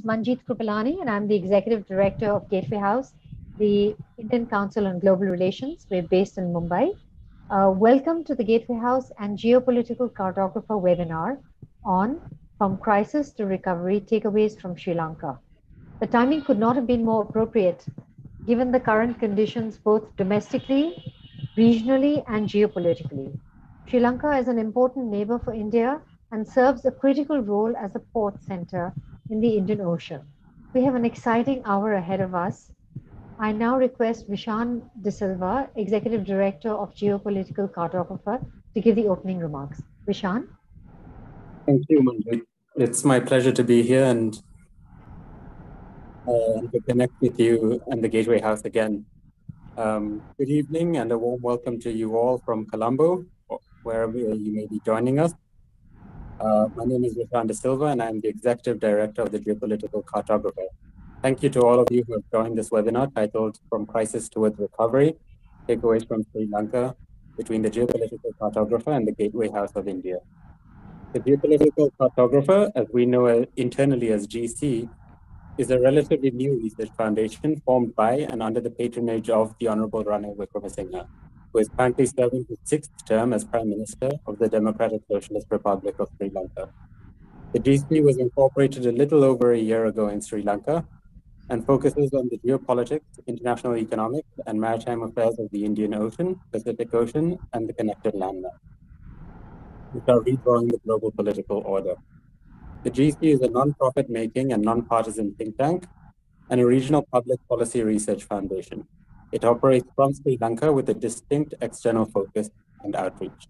Manjeet Krupalani, and I'm the Executive Director of Gateway House, the Indian Council on Global Relations. We're based in Mumbai. Welcome to the Gateway House and Geopolitical Cartographer webinar on From Crisis to Recovery Takeaways from Sri Lanka. The timing could not have been more appropriate given the current conditions both domestically, regionally, and geopolitically. Sri Lanka is an important neighbor for India and serves a critical role as a port center in the Indian Ocean. We have an exciting hour ahead of us. I now request Vishan De Silva, Executive Director of Geopolitical Cartographer, to give the opening remarks. Vishan? Thank you, Manjeet. It's my pleasure to be here and to connect with you and the Gateway House again. Good evening and a warm welcome to you all from Colombo, wherever you may be joining us. My name is Vishan De Silva and I'm the Executive Director of the Geopolitical Cartographer. Thank you to all of you who have joined this webinar titled From Crisis Towards Recovery, Takeaways from Sri Lanka between the Geopolitical Cartographer and the Gateway House of India. The Geopolitical Cartographer, as we know it internally as GC, is a relatively new research foundation formed by and under the patronage of the Honorable Ranil Wickremesinghe, who is currently serving his sixth term as Prime Minister of the Democratic Socialist Republic of Sri Lanka. The GC was incorporated a little over a year ago in Sri Lanka and focuses on the geopolitics, international economics, and maritime affairs of the Indian Ocean, Pacific Ocean, and the connected landmass, which are redrawing the global political order. The GC is a non-profit making and non-partisan think tank and a regional public policy research foundation. It operates from Sri Lanka with a distinct external focus and outreach.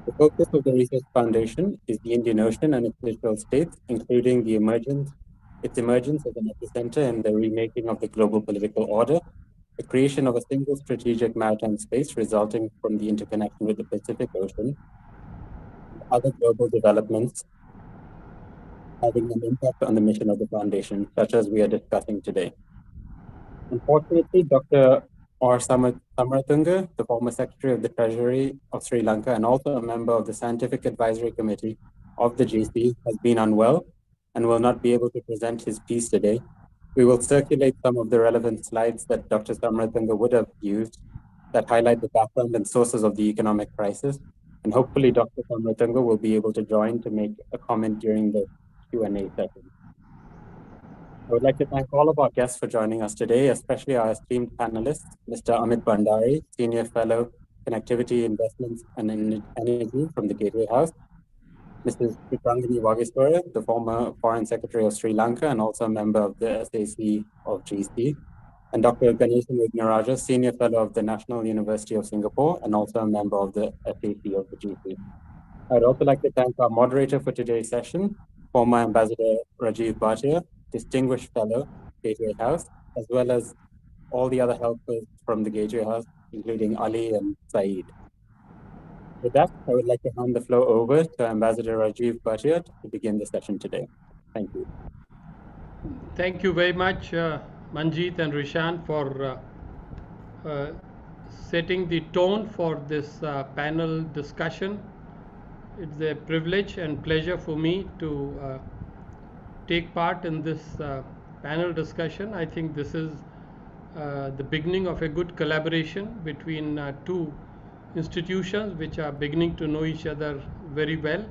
The focus of the research foundation is the Indian Ocean and its littoral states, including its emergence as an epicenter in the remaking of the global political order, the creation of a single strategic maritime space resulting from the interconnection with the Pacific Ocean, and other global developments having an impact on the mission of the foundation, such as we are discussing today. Unfortunately, Dr. R. Samaratunga, the former Secretary of the Treasury of Sri Lanka and also a member of the Scientific Advisory Committee of the GC, has been unwell and will not be able to present his piece today. We will circulate some of the relevant slides that Dr. Samaratunga would have used that highlight the background and sources of the economic crisis, and hopefully Dr. Samaratunga will be able to join to make a comment during the Q&A session. I would like to thank all of our guests for joining us today, especially our esteemed panelists, Mr. Amit Bhandari, Senior Fellow, Connectivity, Investments and Energy from the Gateway House, Mrs. Chitranganee Wagiswara, the former Foreign Secretary of Sri Lanka and also a member of the SAC of GC, and Dr. Ganeshan Wignaraja, Senior Fellow of the National University of Singapore and also a member of the SAC of the GC. I would also like to thank our moderator for today's session, former Ambassador Rajiv Bhatia, Distinguished Fellow, Gateway House, as well as all the other helpers from the Gateway House, including Ali and Saeed. With that, I would like to hand the floor over to Ambassador Rajiv Bhatia to begin the session today. Thank you. Thank you very much, Manjeet and Rishan, for setting the tone for this panel discussion. It's a privilege and pleasure for me to take part in this panel discussion. I think this is the beginning of a good collaboration between two institutions which are beginning to know each other very well.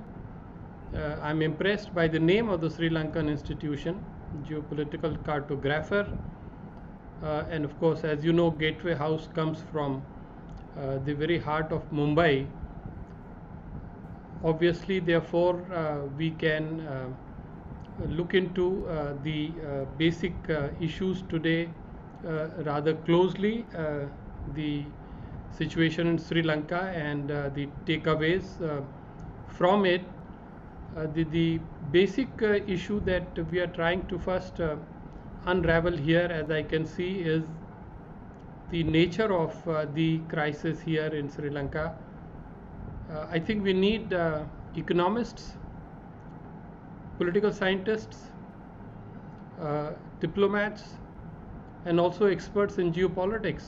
I'm impressed by the name of the Sri Lankan institution, Geopolitical Cartographer. And of course, as you know, Gateway House comes from the very heart of Mumbai. Obviously, therefore, we can look into the basic issues today rather closely, the situation in Sri Lanka and the takeaways from it. The basic issue that we are trying to first unravel here, as I can see, is the nature of the crisis here in Sri Lanka. I think we need economists, political scientists, diplomats, and also experts in geopolitics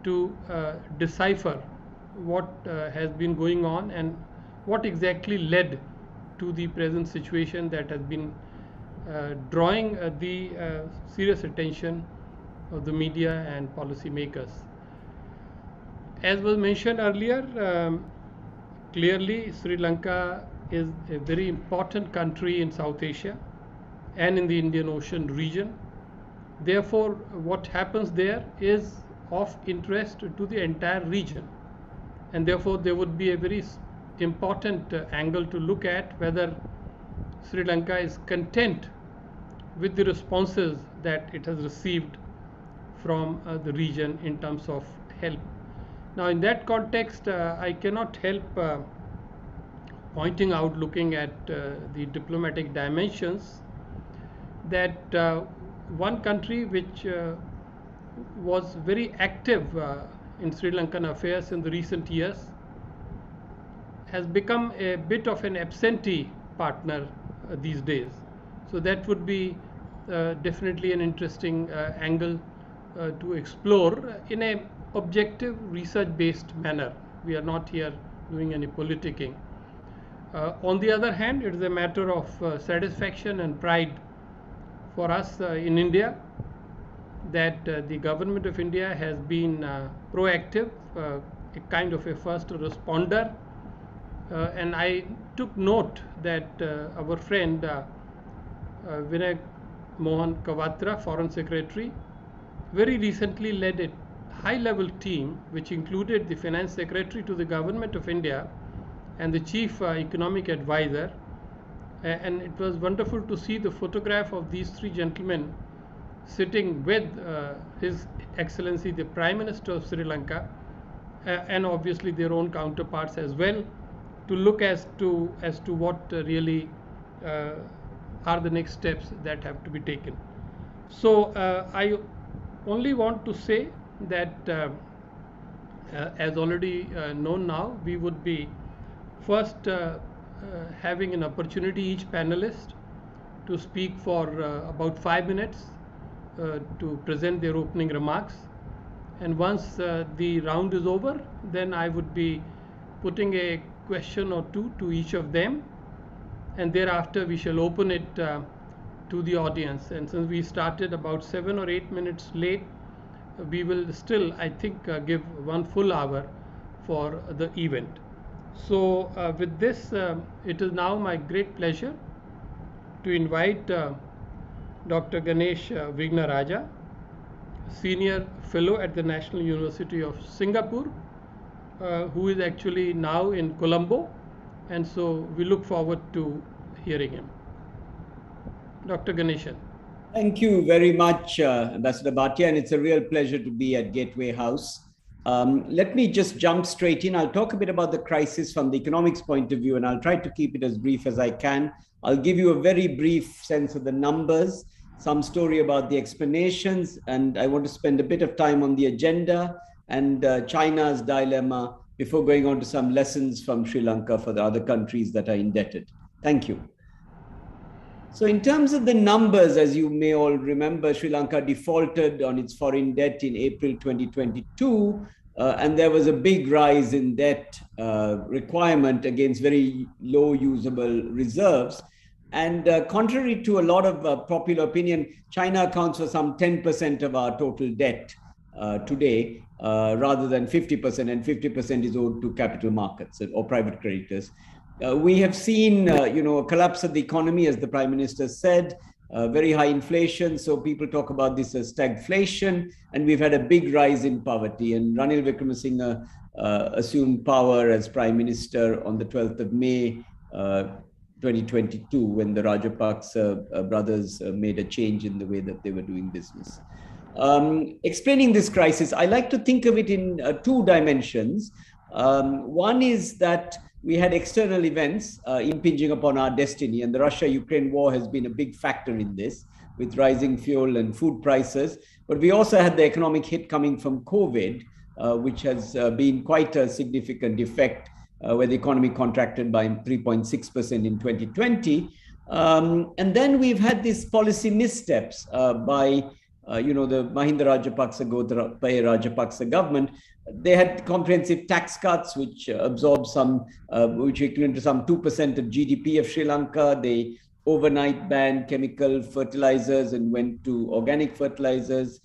to decipher what has been going on and what exactly led to the present situation that has been drawing the serious attention of the media and policymakers. As was mentioned earlier, clearly Sri Lanka is a very important country in South Asia and in the Indian Ocean region. Therefore, what happens there is of interest to the entire region, and therefore there would be a very important angle to look at whether Sri Lanka is content with the responses that it has received from the region in terms of help. Now, in that context, I cannot help pointing out, looking at the diplomatic dimensions, that one country which was very active in Sri Lankan affairs in the recent years has become a bit of an absentee partner these days. So that would be definitely an interesting angle to explore in a objective research-based manner. We are not here doing any politicking. On the other hand, it is a matter of satisfaction and pride for us in India that the government of India has been proactive, a kind of a first responder, and I took note that our friend Vinay Mohan Kawatra, Foreign Secretary, very recently led a high-level team which included the Finance Secretary to the Government of India and the Chief Economic Advisor, and it was wonderful to see the photograph of these three gentlemen sitting with His Excellency the Prime Minister of Sri Lanka and obviously their own counterparts as well, to look as to what really are the next steps that have to be taken. So I only want to say that as already known now, we would be first having an opportunity, each panelist, to speak for about 5 minutes to present their opening remarks, and once the round is over, then I would be putting a question or two to each of them, and thereafter we shall open it to the audience. And since we started about 7 or 8 minutes late, we will still, I think, give 1 full hour for the event. So with this, it is now my great pleasure to invite Dr. Ganeshan Wignaraja, Senior Fellow at the National University of Singapore, who is actually now in Colombo, and so we look forward to hearing him. Dr. Ganeshan. Thank you very much, Ambassador Bhatia, and it's a real pleasure to be at Gateway House. Let me just jump straight in. I'll talk a bit about the crisis from the economics point of view, and I'll try to keep it as brief as I can. I'll give you a very brief sense of the numbers, some story about the explanations, and I want to spend a bit of time on the agenda and China's dilemma before going on to some lessons from Sri Lanka for the other countries that are indebted. Thank you. So in terms of the numbers, as you may all remember, Sri Lanka defaulted on its foreign debt in April 2022, and there was a big rise in debt requirement against very low usable reserves. And contrary to a lot of popular opinion, China accounts for some 10% of our total debt today, rather than 50%, and 50% is owed to capital markets or private creditors. We have seen, a collapse of the economy, as the Prime Minister said, very high inflation. So people talk about this as stagflation, and we've had a big rise in poverty. And Ranil Wickremesinghe assumed power as Prime Minister on the 12th of May, 2022, when the Rajapaksa brothers made a change in the way that they were doing business. Explaining this crisis, I like to think of it in 2 dimensions. One is that we had external events impinging upon our destiny, and the Russia-Ukraine war has been a big factor in this, with rising fuel and food prices. But we also had the economic hit coming from COVID, which has been quite a significant effect, where the economy contracted by 3.6% in 2020. And then we've had these policy missteps by the Mahinda Rajapaksa, Gotabaya Rajapaksa government. They had comprehensive tax cuts, which absorbed which equivalent to some 2% of GDP of Sri Lanka. They overnight banned chemical fertilizers and went to organic fertilizers.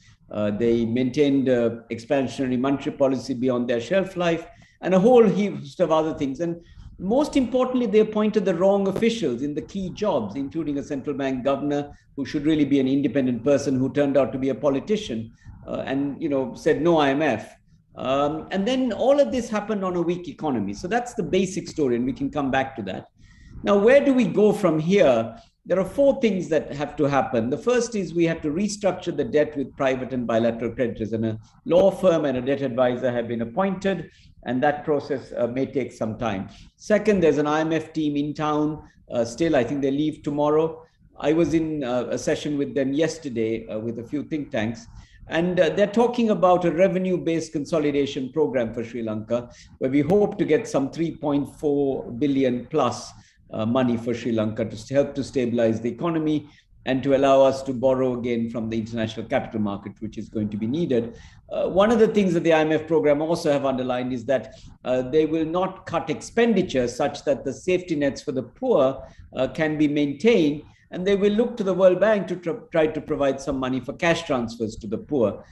They maintained expansionary monetary policy beyond their shelf life, and a whole host of other things. And most importantly, they appointed the wrong officials in the key jobs, including a central bank governor who should really be an independent person, who turned out to be a politician and said no IMF. And then all of this happened on a weak economy. So that's the basic story, and we can come back to that. Now, where do we go from here? There are four things that have to happen. The first is we have to restructure the debt with private and bilateral creditors, and a law firm and a debt advisor have been appointed, and that process may take some time. Second, there's an IMF team in town still. I think they leave tomorrow. I was in a session with them yesterday with a few think tanks, and they're talking about a revenue-based consolidation program for Sri Lanka, where we hope to get some 3.4 billion plus money for Sri Lanka to help to stabilize the economy and to allow us to borrow again from the international capital market, which is going to be needed. One of the things that the IMF program also have underlined is that they will not cut expenditure such that the safety nets for the poor can be maintained, and they will look to the World Bank to try to provide some money for cash transfers to the poor.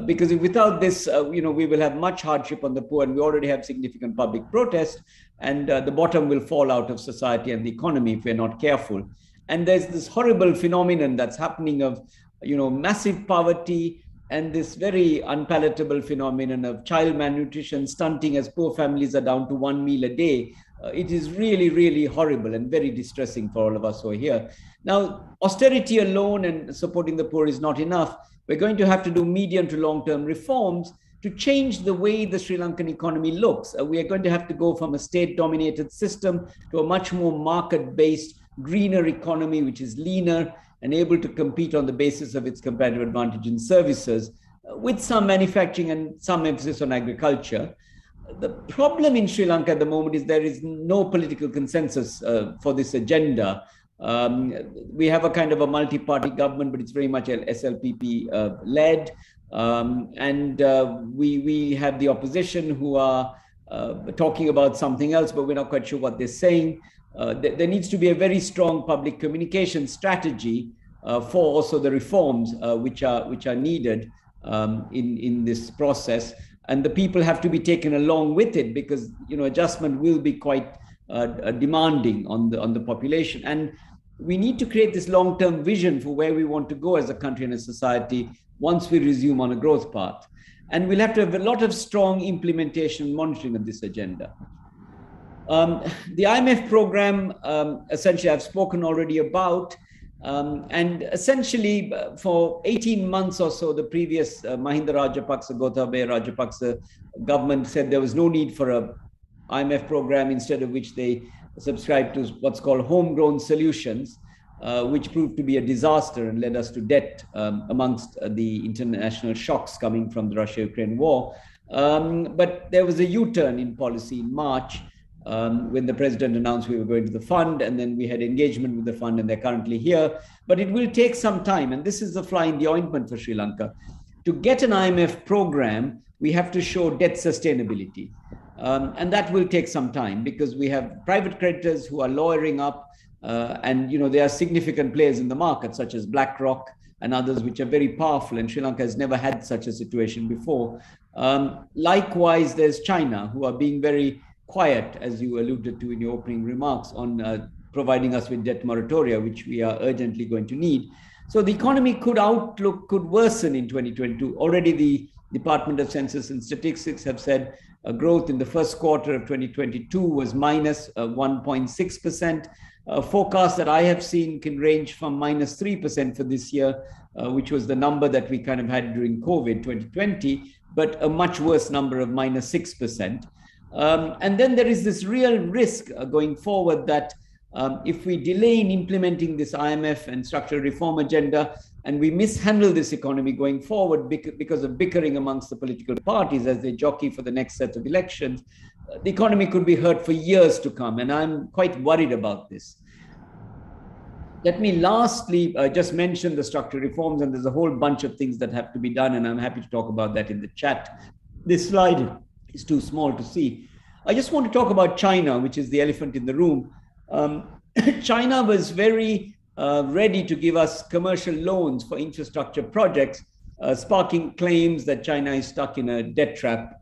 Because without this, we will have much hardship on the poor, and we already have significant public protest, and the bottom will fall out of society and the economy if we're not careful. And there's this horrible phenomenon that's happening of, massive poverty and this very unpalatable phenomenon of child malnutrition, stunting as poor families are down to 1 meal a day. It is really, really horrible and very distressing for all of us who are here. Now, austerity alone and supporting the poor is not enough. We're going to have to do medium to long-term reforms to change the way the Sri Lankan economy looks. We are going to have to go from a state-dominated system to a much more market-based, greener economy, which is leaner and able to compete on the basis of its competitive advantage in services, with some manufacturing and some emphasis on agriculture. The problem in Sri Lanka at the moment is there is no political consensus for this agenda. We have a kind of a multi-party government, but it's very much SLPP led. And we have the opposition who are talking about something else, but we're not quite sure what they're saying. There needs to be a very strong public communication strategy for also the reforms which are needed in this process. And the people have to be taken along with it, because adjustment will be quite demanding on the population. And we need to create this long-term vision for where we want to go as a country and a society once we resume on a growth path. And we'll have to have a lot of strong implementation and monitoring of this agenda. The IMF program, essentially, I've spoken already about. And essentially, for 18 months or so, the previous Mahinda Rajapaksa, Gotabaya Rajapaksa government said there was no need for a IMF program, instead of which they subscribed to what's called homegrown solutions, which proved to be a disaster and led us to debt amongst the international shocks coming from the Russia-Ukraine war. But there was a U-turn in policy in March, when the president announced we were going to the fund, and then we had engagement with the fund, and they're currently here. But it will take some time, and this is the fly in the ointment for Sri Lanka. To get an IMF program, we have to show debt sustainability. And that will take some time, because we have private creditors who are lawyering up, and there are significant players in the market, such as BlackRock and others, which are very powerful, and Sri Lanka has never had such a situation before. Likewise, there's China, who are being very quiet, as you alluded to in your opening remarks, on providing us with debt moratoria, which we are urgently going to need. So the economy outlook could worsen in 2022. Already the Department of Census and Statistics have said growth in the first quarter of 2022 was minus 1.6%. Forecast that I have seen can range from minus 3% for this year, which was the number that we kind of had during COVID 2020, but a much worse number of minus 6%. And then there is this real risk going forward that if we delay in implementing this IMF and structural reform agenda, and we mishandle this economy going forward because of bickering amongst the political parties as they jockey for the next set of elections, the economy could be hurt for years to come. And I'm quite worried about this. Let me lastly just mention the structural reforms, and there's a whole bunch of things that have to be done, and I'm happy to talk about that in the chat. This slide is too small to see. I just want to talk about China, which is the elephant in the room. China was very ready to give us commercial loans for infrastructure projects, sparking claims that China is stuck in a debt trap,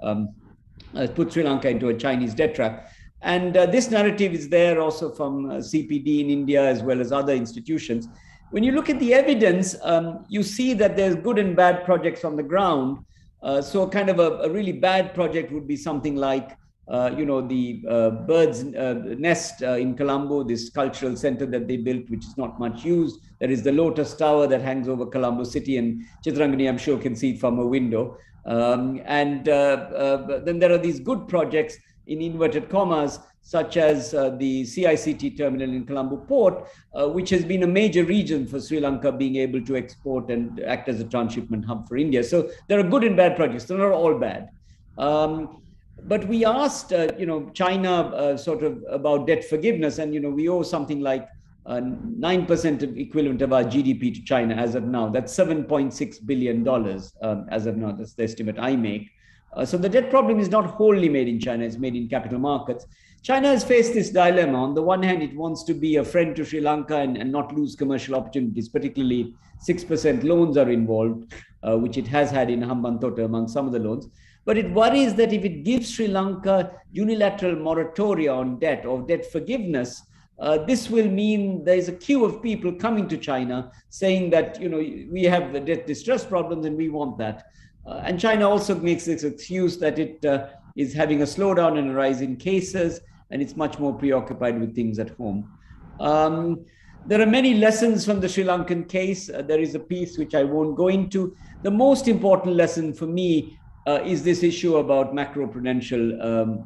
put Sri Lanka into a Chinese debt trap. And this narrative is there also from CPD in India as well as other institutions. When you look at the evidence, you see that there's good and bad projects on the ground. So kind of a really bad project would be something like, the bird's nest in Colombo, this cultural center that they built, which is not much used. There is the Lotus Tower that hangs over Colombo city, and Chitranganee, I'm sure, can see it from a window. Then there are these good projects in inverted commas, such as the CICT terminal in Colombo port, which has been a major region for Sri Lanka being able to export and act as a transshipment hub for India. So there are good and bad projects. They're not all bad. But we asked, China sort of about debt forgiveness, and, we owe something like 9% of equivalent of our GDP to China as of now. That's $7.6 billion as of now. That's the estimate I make. So the debt problem is not wholly made in China, it's made in capital markets. China has faced this dilemma. On the one hand, it wants to be a friend to Sri Lanka and not lose commercial opportunities, particularly 6% loans are involved, which it has had in Hambantota among some of the loans. But it worries that if it gives Sri Lanka unilateral moratoria on debt or debt forgiveness, this will mean there is a queue of people coming to China saying that, we have the debt distress problems and we want that. And China also makes this excuse that it is having a slowdown and a rise in cases, and it's much more preoccupied with things at home. There are many lessons from the Sri Lankan case. There is a piece which I won't go into. The most important lesson for me is this issue about macroprudential.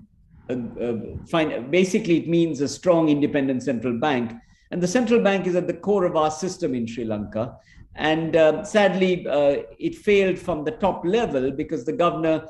Basically, it means a strong independent central bank. And the central bank is at the core of our system in Sri Lanka. And sadly, it failed from the top level because the governor,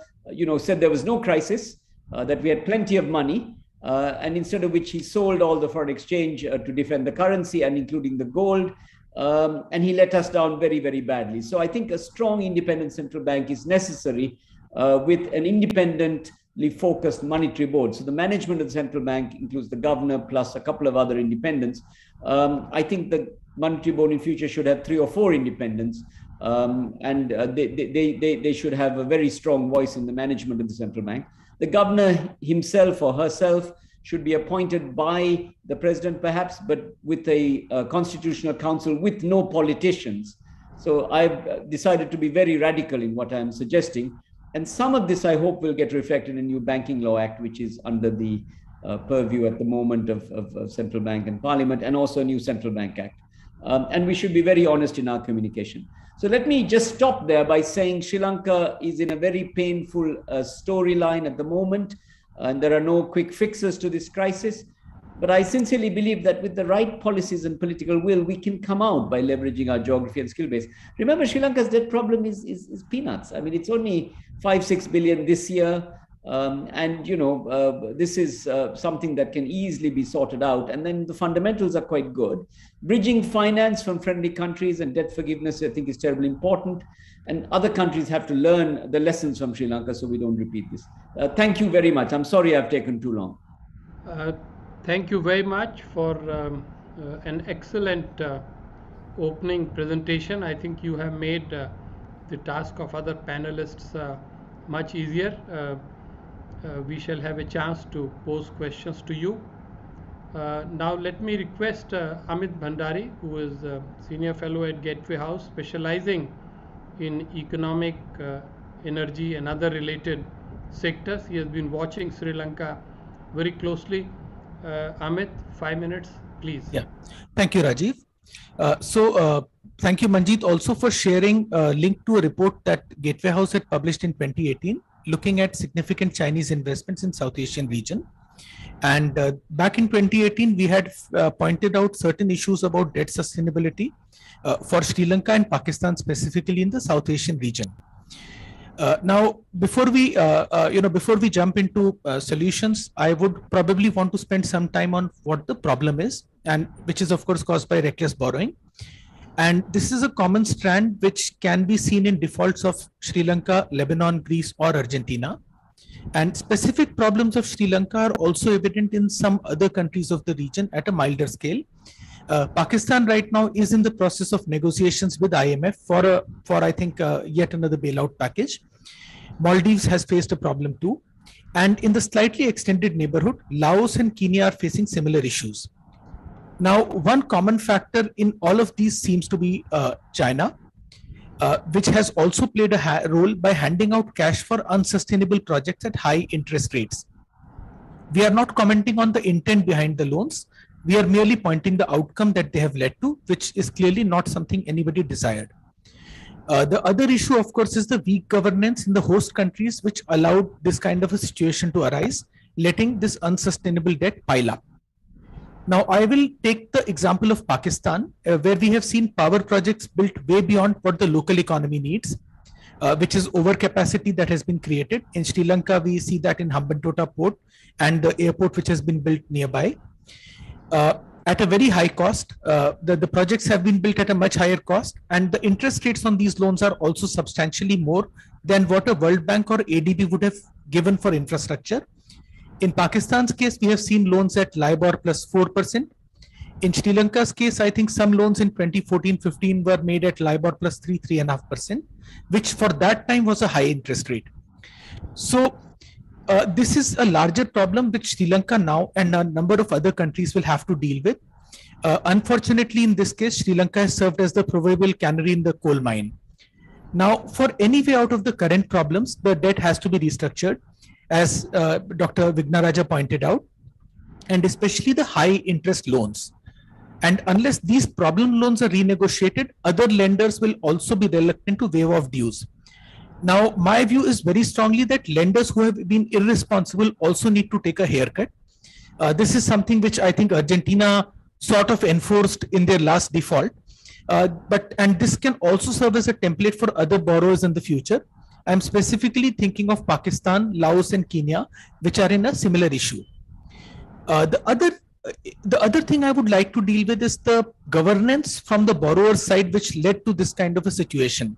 said there was no crisis, that we had plenty of money, and instead of which he sold all the foreign exchange to defend the currency and including the gold, and he let us down very, very badly. So I think a strong independent central bank is necessary with an independently focused monetary board. So the management of the central bank includes the governor plus a couple of other independents. I think the monetary board in future should have 3 or 4 independents, and they should have a very strong voice in the management of the central bank. The governor himself or herself should be appointed by the president perhaps, but with a constitutional council with no politicians. So I've decided to be very radical in what I'm suggesting. And some of this I hope will get reflected in a new Banking Law Act, which is under the purview at the moment of Central Bank and Parliament, and also a new Central Bank Act. And we should be very honest in our communication. So let me just stop there by saying Sri Lanka is in a very painful storyline at the moment, and there are no quick fixes to this crisis. But I sincerely believe that with the right policies and political will, we can come out by leveraging our geography and skill base. Remember, Sri Lanka's debt problem is peanuts. I mean, it's only 5-6 billion this year. This is something that can easily be sorted out. And then the fundamentals are quite good. Bridging finance from friendly countries and debt forgiveness, I think, is terribly important. And other countries have to learn the lessons from Sri Lanka so we don't repeat this. Thank you very much. I'm sorry I've taken too long. Thank you very much for an excellent opening presentation. I think you have made the task of other panelists much easier. We shall have a chance to pose questions to you. Now let me request Amit Bhandari, who is a Senior Fellow at Gateway House, specializing in economic, energy and other related sectors. He has been watching Sri Lanka very closely. Amit, 5 minutes, please. Yeah, thank you, Rajiv. Thank you, Manjeet, also for sharing a link to a report that Gateway House had published in 2018, looking at significant Chinese investments in South Asian region. And back in 2018, we had pointed out certain issues about debt sustainability for Sri Lanka and Pakistan, specifically in the South Asian region. Now, before we jump into solutions, I would probably want to spend some time on what the problem is, and which is of course caused by reckless borrowing. And this is a common strand which can be seen in defaults of Sri Lanka, Lebanon, Greece, or Argentina. And specific problems of Sri Lanka are also evident in some other countries of the region at a milder scale. Pakistan right now is in the process of negotiations with IMF for I think yet another bailout package. Maldives has faced a problem too. And in the slightly extended neighborhood, Laos and Kenya are facing similar issues. Now, one common factor in all of these seems to be China, which has also played a role by handing out cash for unsustainable projects at high interest rates. We are not commenting on the intent behind the loans. We are merely pointing the outcome that they have led to, which is clearly not something anybody desired. The other issue, of course, is the weak governance in the host countries, which allowed this kind of a situation to arise, letting this unsustainable debt pile up. Now, I will take the example of Pakistan, where we have seen power projects built way beyond what the local economy needs, which is overcapacity that has been created. In Sri Lanka, we see that in Hambantota port and the airport which has been built nearby. At a very high cost, the projects have been built at a much higher cost, and the interest rates on these loans are also substantially more than what a World Bank or ADB would have given for infrastructure. In Pakistan's case, we have seen loans at LIBOR plus 4%. In Sri Lanka's case, I think some loans in 2014-15 were made at LIBOR plus 3.5%, which for that time was a high interest rate. So this is a larger problem which Sri Lanka now and a number of other countries will have to deal with. Unfortunately, in this case, Sri Lanka has served as the proverbial canary in the coal mine. Now, for any way out of the current problems, the debt has to be restructured, as Dr. Wignaraja pointed out, and especially the high interest loans. And unless these problem loans are renegotiated, other lenders will also be reluctant to waive off dues. Now, my view is very strongly that lenders who have been irresponsible also need to take a haircut. This is something which I think Argentina sort of enforced in their last default. And this can also serve as a template for other borrowers in the future. I'm specifically thinking of Pakistan, Laos, and Kenya, which are in a similar issue. The other thing I would like to deal with is the governance from the borrower's side, which led to this kind of a situation.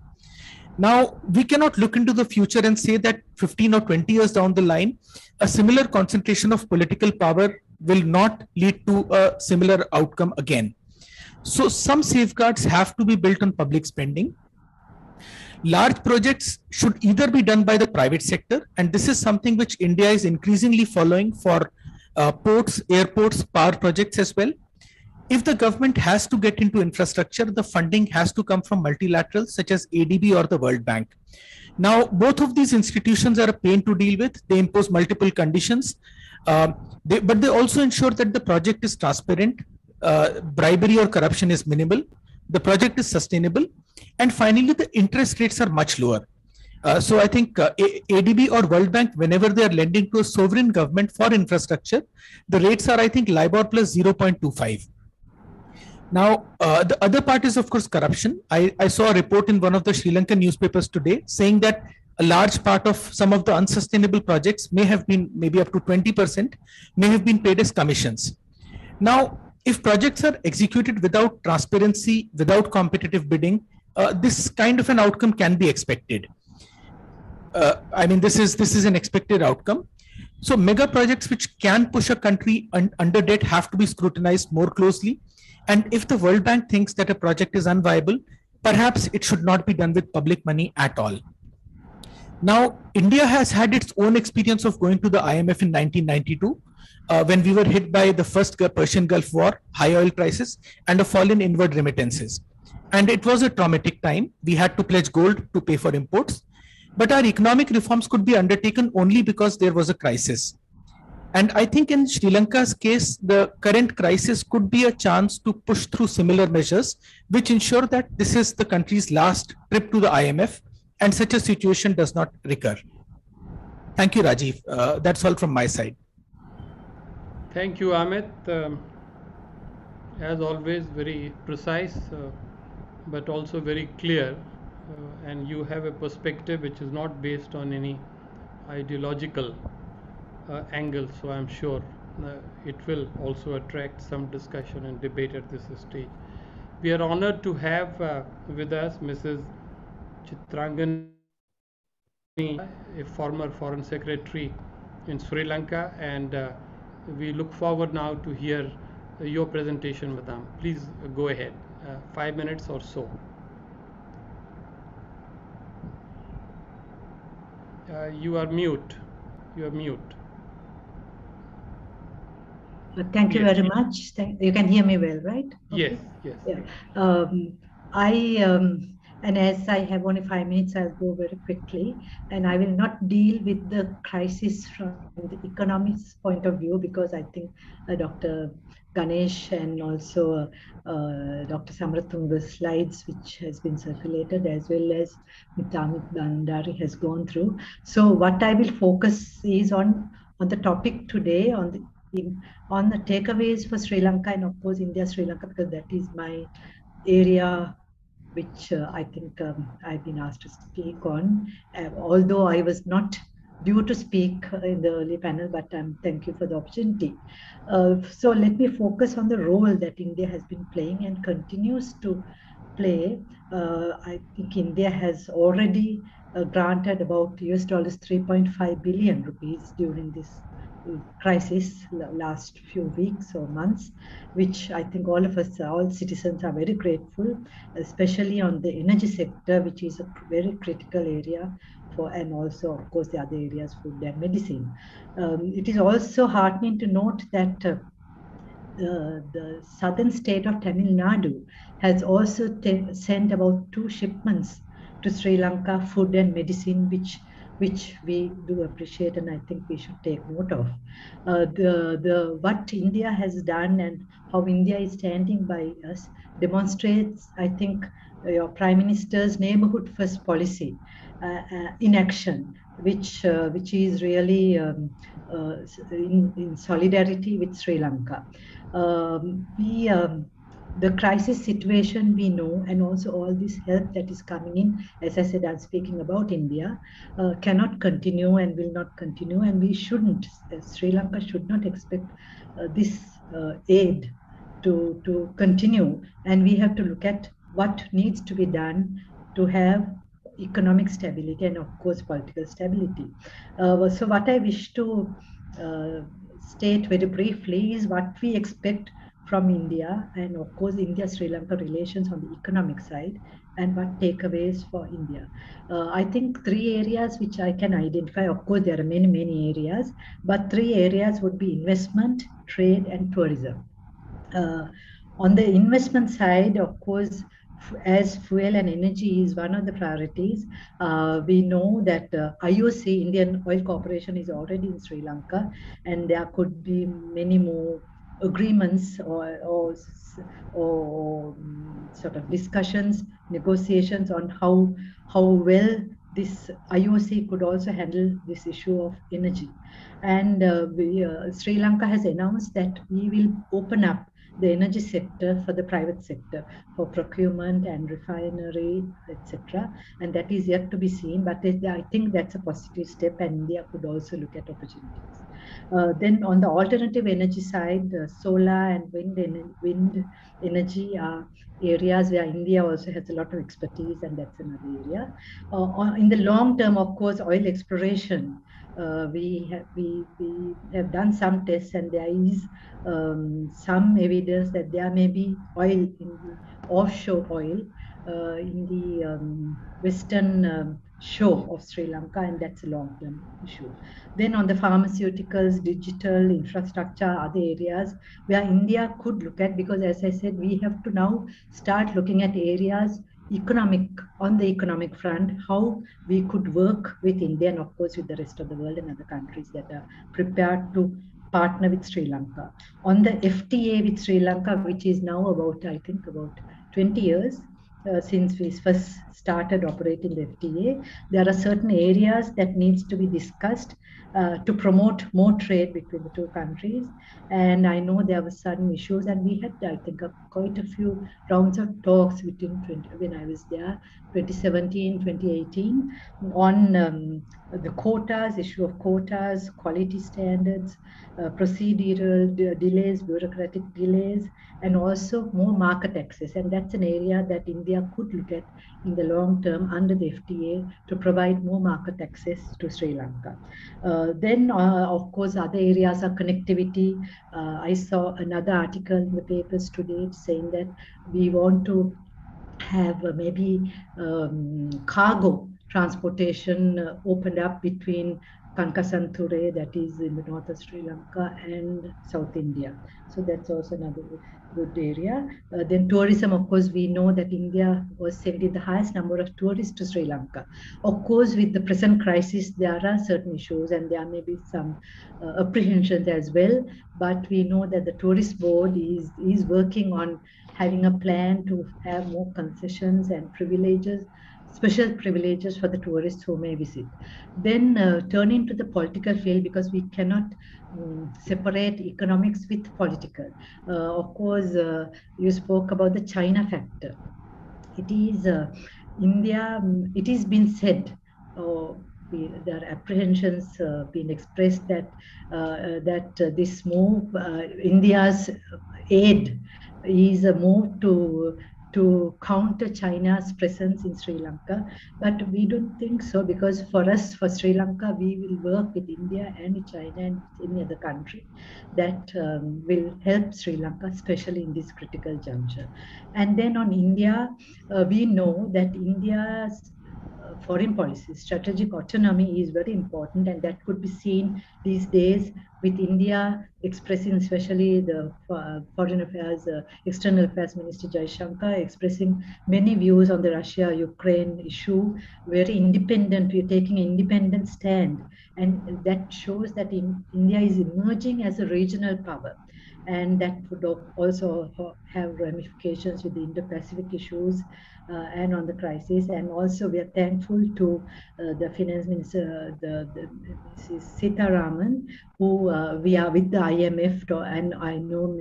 Now, we cannot look into the future and say that 15 or 20 years down the line, a similar concentration of political power will not lead to a similar outcome again. So some safeguards have to be built on public spending. Large projects should either be done by the private sector, and this is something which India is increasingly following for ports, airports, power projects as well. If the government has to get into infrastructure, the funding has to come from multilaterals such as ADB or the World Bank. Now, both of these institutions are a pain to deal with. They impose multiple conditions, but they also ensure that the project is transparent, bribery or corruption is minimal, the project is sustainable, and finally, the interest rates are much lower. So I think ADB or World Bank, whenever they are lending to a sovereign government for infrastructure, the rates are, I think, LIBOR plus 0.25. Now, the other part is, of course, corruption. I saw a report in one of the Sri Lankan newspapers today saying that a large part of some of the unsustainable projects may have been, maybe up to 20%, may have been paid as commissions. Now, if projects are executed without transparency, without competitive bidding, this kind of an outcome can be expected. I mean, this is an expected outcome. So mega projects which can push a country under debt have to be scrutinized more closely. And if the World Bank thinks that a project is unviable, perhaps it should not be done with public money at all. Now, India has had its own experience of going to the IMF in 1992, when we were hit by the first Persian Gulf War, high oil prices, and a fall in inward remittances. And it was a traumatic time. We had to pledge gold to pay for imports. But our economic reforms could be undertaken only because there was a crisis. And I think in Sri Lanka's case, the current crisis could be a chance to push through similar measures, which ensure that this is the country's last trip to the IMF and such a situation does not recur. Thank you, Rajiv. That's all from my side. Thank you, Amit. As always, very precise, but also very clear. And you have a perspective which is not based on any ideological angle, so I'm sure it will also attract some discussion and debate at this stage. We are honored to have with us Mrs. Chitranganee, a former Foreign Secretary in Sri Lanka, and we look forward now to hear your presentation, Madam. Please go ahead. 5 minutes or so. You are mute. You are mute. Thank you Yes. very much. You can hear me well, right? Yes, Okay. yes. Yeah. And as I have only 5 minutes, I'll go very quickly. And I will not deal with the crisis from the economics point of view, because I think Dr. Ganesh and also Dr. Samaratunga's slides, which has been circulated, as well as Amit Bhandari has gone through. So what I will focus is on the topic today, on the takeaways for Sri Lanka and of course India, Sri Lanka, because that is my area which I think I've been asked to speak on, although I was not due to speak in the early panel, but thank you for the opportunity. So let me focus on the role that India has been playing and continues to play. I think India has already granted about $3.5 billion rupees during this crisis last few weeks or months, which I think all of us, all citizens, are very grateful, especially on the energy sector, which is a very critical area for, and also of course the other areas, food and medicine. It is also heartening to note that the southern state of Tamil Nadu has also sent about 2 shipments to Sri Lanka, food and medicine, which we do appreciate, and I think we should take note of. What India has done and how India is standing by us demonstrates, I think, your Prime Minister's neighborhood first policy in action, which is really in solidarity with Sri Lanka. The crisis situation we know, and also all this help that is coming in, as I said, I'm speaking about India, cannot continue and will not continue, and we shouldn't, Sri Lanka should not expect this aid to continue, and we have to look at what needs to be done to have economic stability and of course political stability. So what I wish to state very briefly is what we expect from India, and of course India-Sri Lanka relations on the economic side, and what takeaways for India. I think 3 areas which I can identify. Of course there are many areas, but 3 areas would be investment, trade and tourism. On the investment side, of course, as fuel and energy is one of the priorities, we know that IOC, Indian Oil Corporation, is already in Sri Lanka, and there could be many more agreements or sort of discussions, negotiations on how well this IOC could also handle this issue of energy. And Sri Lanka has announced that we will open up the energy sector for the private sector for procurement and refinery, etc. And that is yet to be seen, but I think that's a positive step, and India could also look at opportunities. Then on the alternative energy side, solar and wind energy are areas where India also has a lot of expertise, and that's another area. In the long term, of course, oil exploration. We have done some tests, and there is some evidence that there may be oil in the offshore oil in the western shore of Sri Lanka, and that's a long-term issue. Then on the pharmaceuticals, digital infrastructure, other areas where India could look at, because as I said, we have to now start looking at areas on the economic front, how we could work with India and of course with the rest of the world and other countries that are prepared to partner with Sri Lanka. On the FTA with Sri Lanka, which is now about, I think, about 20 years since we first started operating the FTA, there are certain areas that needs to be discussed to promote more trade between the 2 countries. And I know there were certain issues, and we had, I think, quite a few rounds of talks when I was there, 2017, 2018, on the quotas, issue of quotas, quality standards, procedural delays, bureaucratic delays, and also more market access. And that's an area that India India could look at in the long term under the FTA to provide more market access to Sri Lanka. Then, of course, other areas are connectivity. I saw another article in the papers today saying that we want to have maybe cargo transportation opened up between Kankasanture, that is in the north of Sri Lanka, and South India. So that's also another good area. Then tourism, of course, we know that India was sending the highest number of tourists to Sri Lanka. Of course, with the present crisis, there are certain issues and there may be some apprehensions as well. But we know that the tourist board is working on having a plan to have more concessions and privileges, special privileges for the tourists who may visit. Then turning to the political field, because we cannot separate economics with political. Of course, you spoke about the China factor. It is India, it has been said, there are apprehensions being expressed that this move, India's aid is a move to counter China's presence in Sri Lanka. But we don't think so, because for us, for Sri Lanka, we will work with India and China and any other country that will help Sri Lanka, especially in this critical juncture. And then on India, we know that India's foreign policy, strategic autonomy is very important, and that could be seen these days with India expressing, especially the Foreign Affairs, External Affairs Minister Jaishankar expressing many views on the Russia-Ukraine issue, very independent, we're taking an independent stand. And that shows that India is emerging as a regional power. And that would also have ramifications with the Indo-Pacific issues and on the crisis. And also we are thankful to the Finance Minister, Mrs. Sitaraman, who we are with the IMF, and I know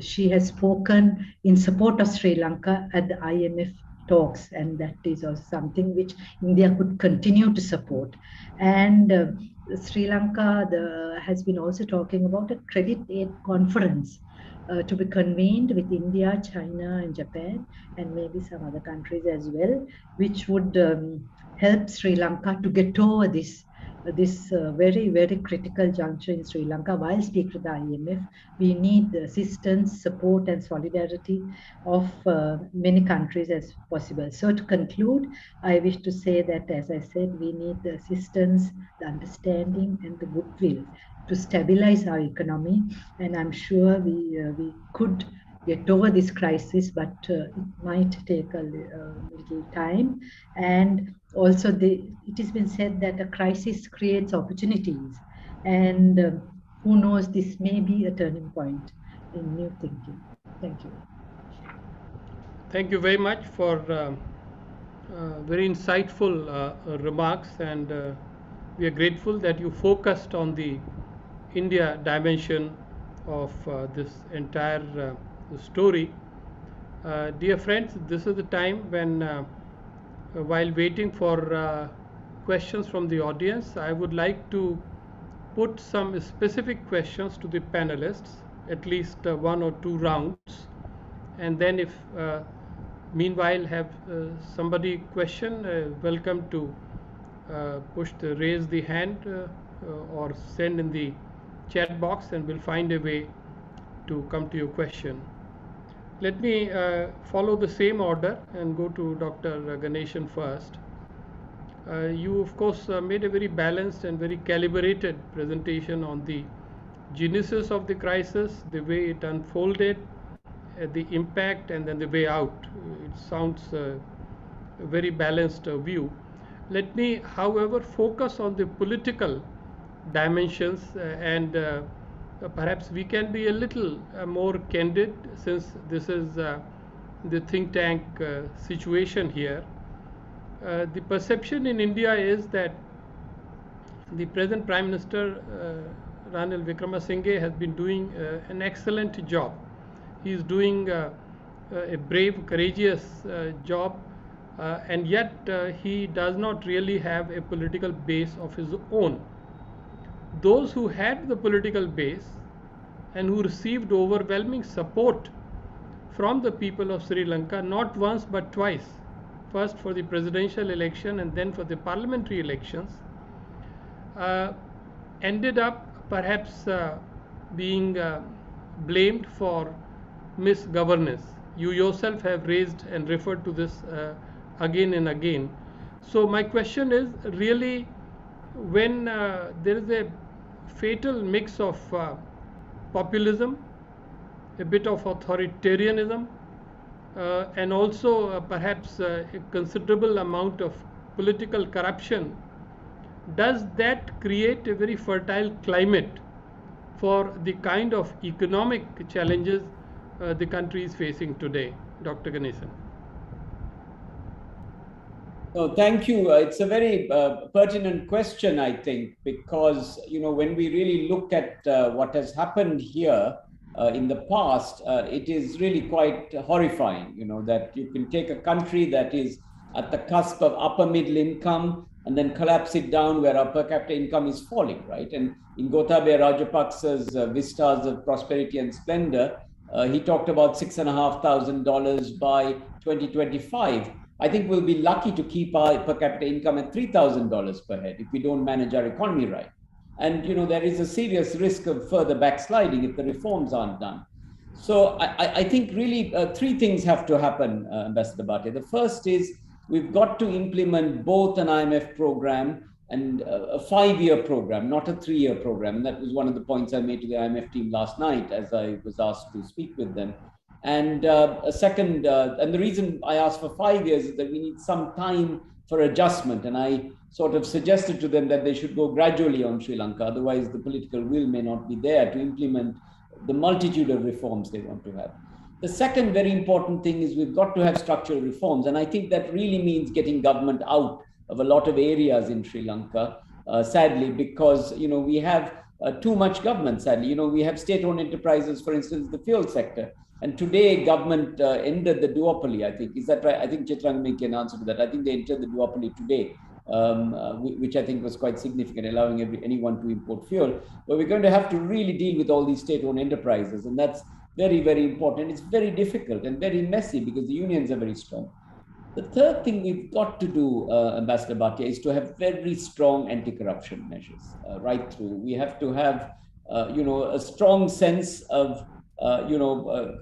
she has spoken in support of Sri Lanka at the IMF talks, and that is also something which India could continue to support. And Sri Lanka has been also talking about a credit aid conference to be convened with India, China, and Japan, and maybe some other countries as well, which would help Sri Lanka to get over this very, very critical juncture in Sri Lanka. While speaking to the IMF, we need the assistance, support, and solidarity of many countries as possible. So to conclude, I wish to say that, as I said, we need the assistance, the understanding, and the goodwill to stabilize our economy. And I'm sure we could get over this crisis, but it might take a little time. And also, it has been said that a crisis creates opportunities. And who knows, this may be a turning point in new thinking. Thank you. Thank you very much for very insightful remarks, and we are grateful that you focused on the India dimension of this entire story. Dear friends, this is the time when, while waiting for questions from the audience, I would like to put some specific questions to the panelists, at least one or two rounds, and then if meanwhile have somebody question, welcome to raise the hand or send in the chat box, and we'll find a way to come to your question. Let me follow the same order and go to Dr. Ganeshan first. You of course made a very balanced and very calibrated presentation on the genesis of the crisis, the way it unfolded, the impact, and then the way out. It sounds a very balanced view. Let me, however, focus on the political dimensions, and perhaps we can be a little more candid, since this is the think tank situation here. The perception in India is that the present Prime Minister Ranil Wickremesinghe has been doing an excellent job. He is doing a brave, courageous job, and yet he does not really have a political base of his own. Those who had the political base and who received overwhelming support from the people of Sri Lanka, not once but twice, first for the presidential election and then for the parliamentary elections, ended up perhaps being blamed for misgovernance. You yourself have raised and referred to this again and again. So my question is really, when there is a fatal mix of populism, a bit of authoritarianism, and also perhaps a considerable amount of political corruption, does that create a very fertile climate for the kind of economic challenges the country is facing today? Dr. Ganeshan. No, thank you. It's a very pertinent question, I think, because when we really look at what has happened here in the past, it is really quite horrifying. That you can take a country that is at the cusp of upper middle income and then collapse it down where our per capita income is falling, right? And in Gotabaya Rajapaksa's vistas of prosperity and splendor, he talked about $6,500 by 2025. I think we'll be lucky to keep our per capita income at $3,000 per head if we don't manage our economy right. And there is a serious risk of further backsliding if the reforms aren't done. So I think really three things have to happen, Ambassador Bhatia. The first is we've got to implement both an IMF program and a 5-year program, not a 3-year program. And that was one of the points I made to the IMF team last night as I was asked to speak with them. And a second, and the reason I asked for 5 years is that we need some time for adjustment. And I sort of suggested to them that they should go gradually on Sri Lanka. Otherwise, the political will may not be there to implement the multitude of reforms they want to have. The second very important thing is we've got to have structural reforms. And I think that really means getting government out of a lot of areas in Sri Lanka, sadly, because, we have too much government, sadly. We have state-owned enterprises, for instance, the fuel sector. And today, government ended the duopoly, I think. Is that right? I think Chitranganee can answer to that. I think they entered the duopoly today, which I think was quite significant, allowing anyone to import fuel. But we're going to have to really deal with all these state-owned enterprises. And that's very, very important. It's very difficult and very messy because the unions are very strong. The third thing we've got to do, Ambassador Bhatia, is to have very strong anti-corruption measures right through. We have to have, a strong sense of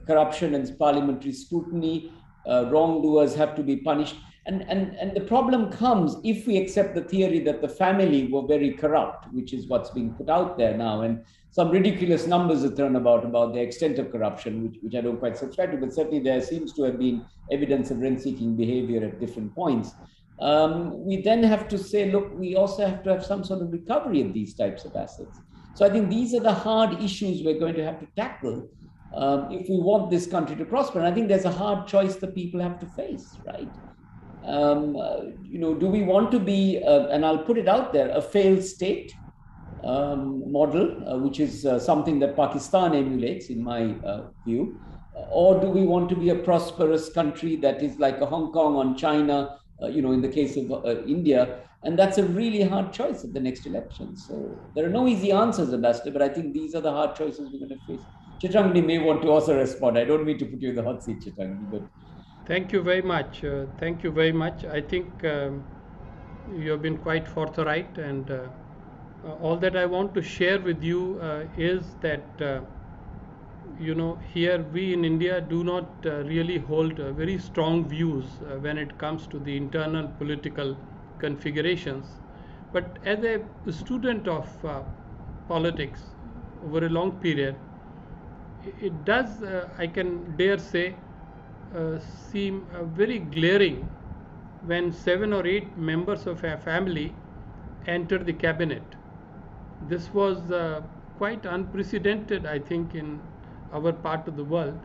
corruption and parliamentary scrutiny. Wrongdoers have to be punished. And the problem comes if we accept the theory that the family were very corrupt, which is what's being put out there now. And some ridiculous numbers are thrown about the extent of corruption, which I don't quite subscribe to, but certainly there seems to have been evidence of rent-seeking behavior at different points. We then have to say, look, we also have to have some sort of recovery of these types of assets. So I think these are the hard issues we're going to have to tackle if we want this country to prosper. And I think there's a hard choice that people have to face, right? Do we want to be, and I'll put it out there, a failed state model, which is something that Pakistan emulates, in my view, or do we want to be a prosperous country that is like a Hong Kong on China, in the case of India? And that's a really hard choice at the next election. So there are no easy answers, Ambassador, but I think these are the hard choices we're going to face. Chitranganee may want to also respond. I don't mean to put you in the hot seat, Chitranganee, but... Thank you very much. Thank you very much. I think you have been quite forthright, and all that I want to share with you is that here we in India do not really hold very strong views when it comes to the internal political configurations. But as a student of politics over a long period, it does, I can dare say, seem very glaring when 7 or 8 members of a family enter the cabinet. This was quite unprecedented, I think, in our part of the world.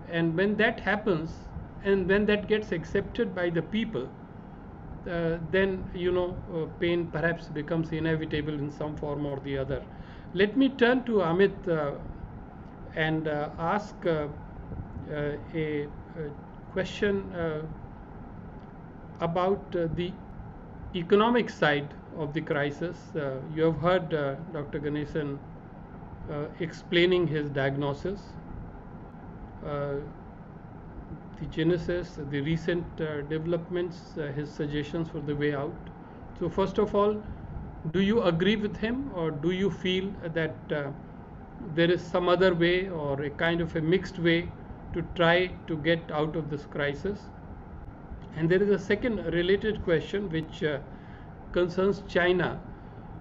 And when that happens, and when that gets accepted by the people, then pain perhaps becomes inevitable in some form or the other. Let me turn to Amit and ask a question about the economic side of the crisis. You have heard Dr. Ganeshan explaining his diagnosis. the genesis, the recent developments, his suggestions for the way out. So first of all, do you agree with him, or do you feel that there is some other way, or a kind of a mixed way to try to get out of this crisis? And there is a second related question which concerns China.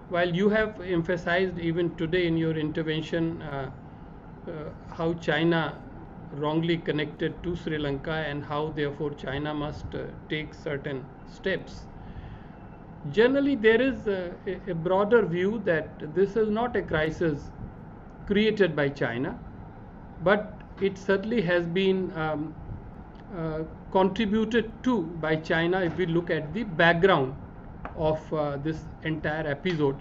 While you have emphasized even today in your intervention how China wrongly connected to Sri Lanka and how therefore China must take certain steps, generally there is a broader view that this is not a crisis created by China, but it certainly has been contributed to by China if we look at the background of this entire episode.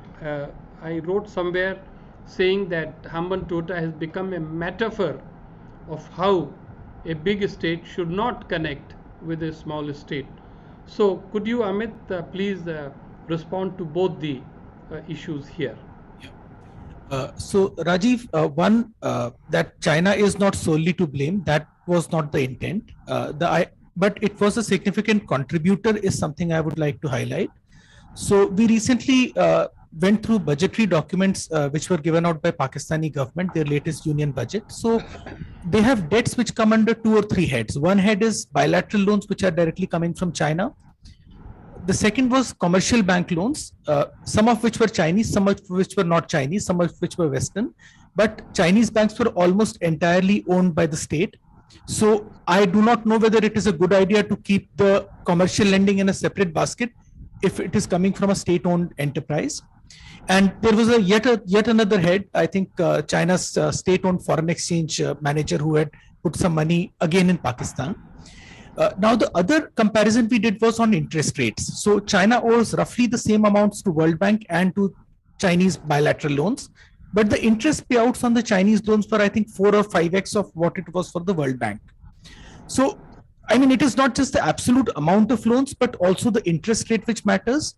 I wrote somewhere saying that Hambantota has become a metaphor of how a big state should not connect with a small state. So could you, Amit, please respond to both the issues here? So Rajiv, one, that China is not solely to blame. That was not the intent. But it was a significant contributor is something I would like to highlight. So we recently went through budgetary documents which were given out by Pakistani government, their latest union budget. So they have debts which come under 2 or 3 heads. One head is bilateral loans which are directly coming from China. The second was commercial bank loans, some of which were Chinese, some of which were not Chinese, some of which were Western. But Chinese banks were almost entirely owned by the state. So I do not know whether it is a good idea to keep the commercial lending in a separate basket if it is coming from a state-owned enterprise. And there was yet another head, I think China's state-owned foreign exchange manager who had put some money again in Pakistan. Now, the other comparison we did was on interest rates. So China owes roughly the same amounts to World Bank and to Chinese bilateral loans. But the interest payouts on the Chinese loans were, I think, 4 or 5x of what it was for the World Bank. So, I mean, it is not just the absolute amount of loans, but also the interest rate which matters.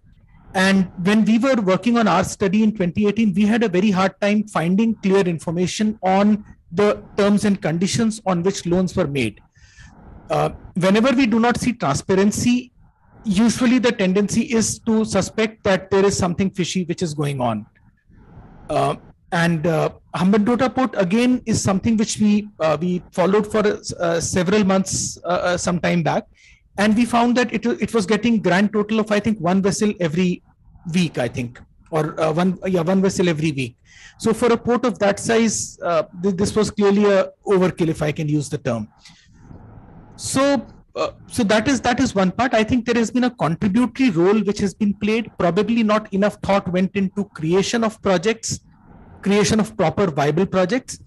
And when we were working on our study in 2018, we had a very hard time finding clear information on the terms and conditions on which loans were made. Whenever we do not see transparency, usually the tendency is to suspect that there is something fishy which is going on. Hambantota port again is something which we followed for several months some time back, and we found that it was getting grand total of, I think, 1 vessel every week, I think, or one vessel every week. So for a port of that size, this was clearly a overkill, if I can use the term. So that is one part. I think there has been a contributory role which has been played. Probably not enough thought went into creation of projects, creation of proper viable projects,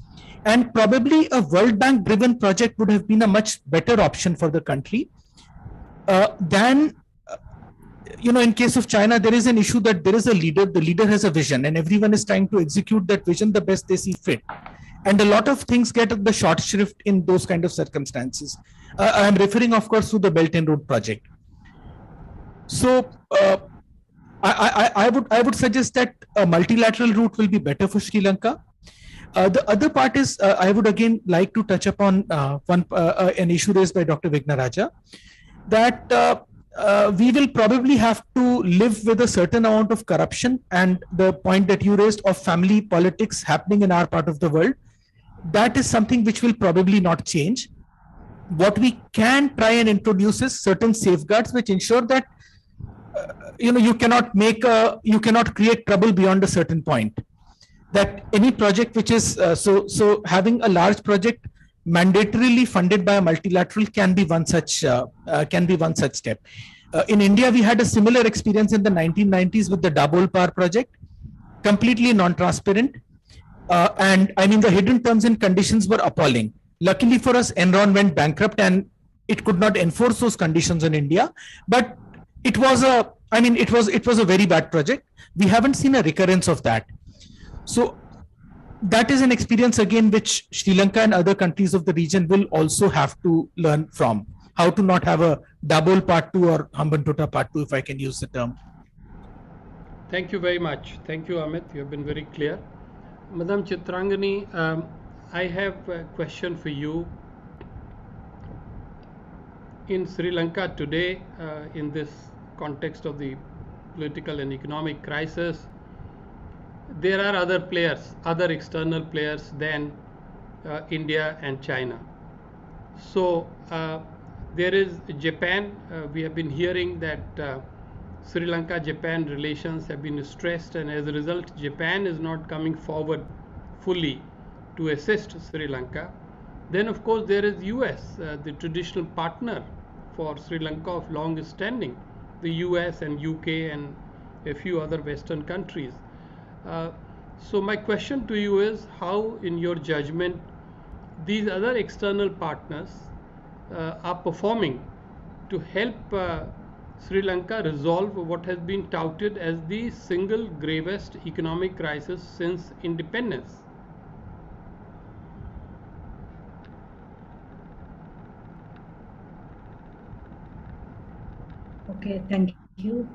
and probably a World Bank driven project would have been a much better option for the country than, in case of China, there is an issue that there is a leader, the leader has a vision, and everyone is trying to execute that vision the best they see fit. And a lot of things get the short shrift in those kind of circumstances. I'm referring, of course, to the Belt and Road project. So I would suggest that a multilateral route will be better for Sri Lanka. The other part is I would again like to touch upon an issue raised by Dr. Wignaraja, that we will probably have to live with a certain amount of corruption, and the point that you raised of family politics happening in our part of the world, that is something which will probably not change. What we can try and introduce is certain safeguards which ensure that you cannot create trouble beyond a certain point. That any project which is so having a large project mandatorily funded by a multilateral can be one such step. In India, we had a similar experience in the 1990s with the Dabhol Power project, completely non-transparent. And I mean, the hidden terms and conditions were appalling. Luckily for us, Enron went bankrupt and it could not enforce those conditions in India. But it was a very bad project. We haven't seen a recurrence of that. So that is an experience again which Sri Lanka and other countries of the region will also have to learn from. How to not have a Dabhol Part 2 or Hambantota Part 2, if I can use the term. Thank you very much. Thank you, Amit. You have been very clear. Madam Chitranganee, I have a question for you. in Sri Lanka today, in this context of the political and economic crisis, there are other players, other external players than India and China. So there is Japan. We have been hearing that Sri Lanka-Japan relations have been stressed, and as a result, Japan is not coming forward fully to assist Sri Lanka. Then, of course, there is US, the traditional partner for Sri Lanka of long standing, the US and UK and a few other Western countries. So my question to you is, how, in your judgment, these other external partners are performing to help Sri Lanka resolve what has been touted as the single gravest economic crisis since independence? Okay, thank you.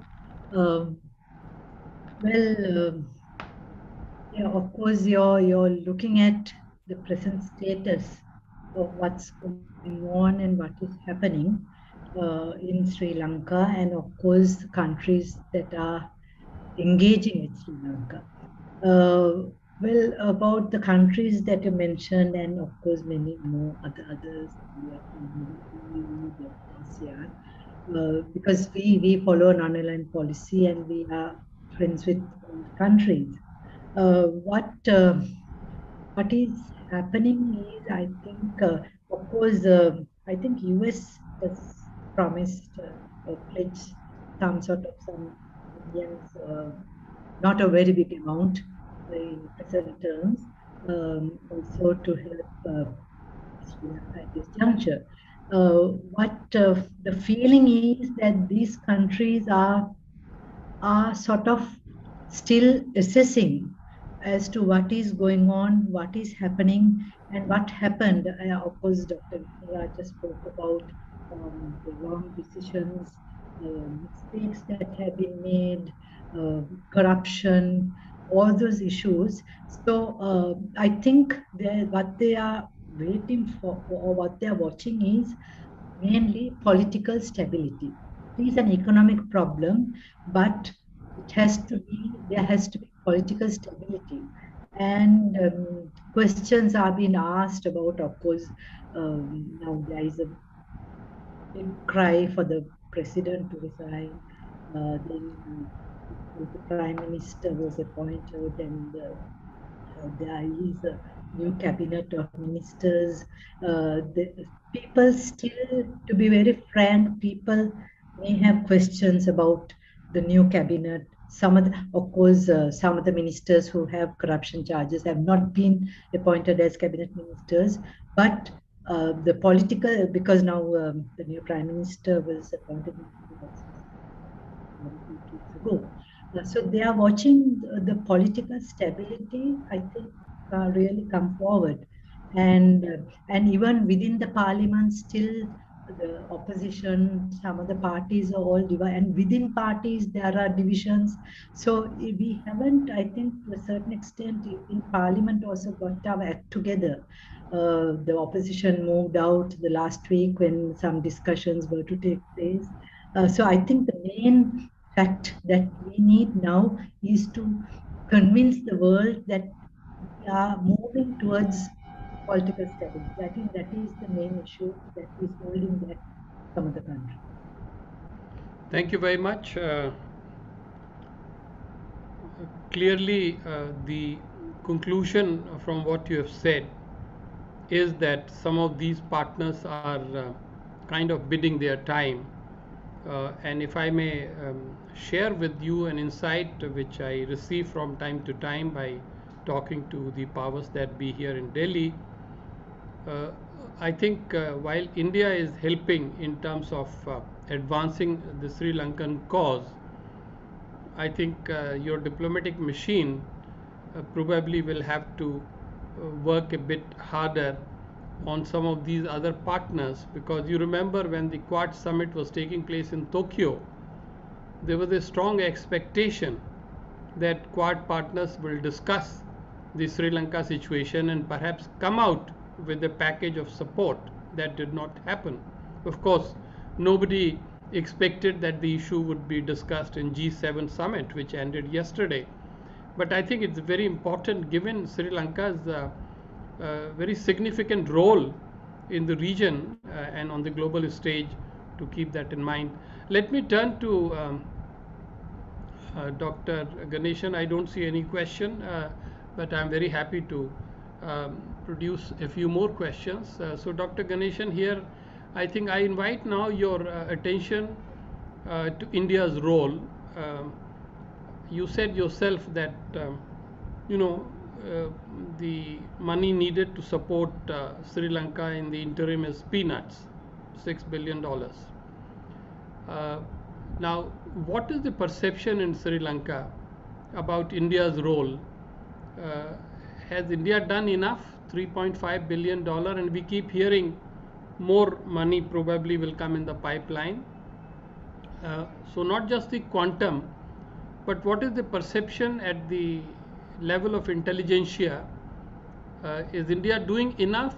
Yeah, of course, you're looking at the present status of what's going on and what is happening in Sri Lanka, and of course, countries that are engaging with Sri Lanka. Well, about the countries that you mentioned, and of course, many more others, the ASEAN, because we follow a non-aligned policy and we are friends with all the countries. What is happening is, I think, of course, I think US has promised or pledged some sort of some millions, not a very big amount in present terms, also to help Sri Lanka at this juncture. What the feeling is that these countries are sort of still assessing as to what is going on, what is happening, and what happened. Of course, Dr. Wignaraja spoke about the wrong decisions, mistakes that have been made, corruption, all those issues. So I think what they are waiting for, or what they are watching, is mainly political stability. It is an economic problem, but there has to be political stability. And questions are being asked about, of course, now there is a big cry for the president to resign. Then the prime minister was appointed, and there is a new cabinet of ministers. The people still, to be very frank, people may have questions about the new cabinet. Some of the ministers who have corruption charges have not been appointed as cabinet ministers, but the political, because now the new prime minister was appointed 2 weeks ago. So they are watching the political stability, I think, really come forward. And even within the parliament, still the opposition, some of the parties are all divided, and within parties there are divisions. So we haven't, I think, to a certain extent, in parliament also got our act together. The opposition moved out the last week when some discussions were to take place. So I think the main fact that we need now is to convince the world that we are moving towards political stability. I think that is the main issue that is holding back some of the countries. Thank you very much. Clearly, the conclusion from what you have said is that some of these partners are kind of bidding their time. And if I may share with you an insight which I receive from time to time by talking to the powers that be here in Delhi, I think while India is helping in terms of advancing the Sri Lankan cause, I think your diplomatic machine probably will have to work a bit harder on some of these other partners, because you remember when the Quad summit was taking place in Tokyo, there was a strong expectation that Quad partners will discuss the Sri Lanka situation and perhaps come out with a package of support. That did not happen. Of course, nobody expected that the issue would be discussed in G7 summit, which ended yesterday. But I think it's very important, given Sri Lanka's very significant role in the region and on the global stage, to keep that in mind. Let me turn to Dr. Ganeshan. I don't see any question, but I'm very happy to produce a few more questions. So Dr. Ganeshan, here, I think I invite now your attention to India's role. You said yourself that, the money needed to support Sri Lanka in the interim is peanuts, $6 billion. Now, what is the perception in Sri Lanka about India's role? Has India done enough? $3.5 billion, and we keep hearing more money probably will come in the pipeline. So not just the quantum, but what is the perception at the level of intelligentsia? Is India doing enough?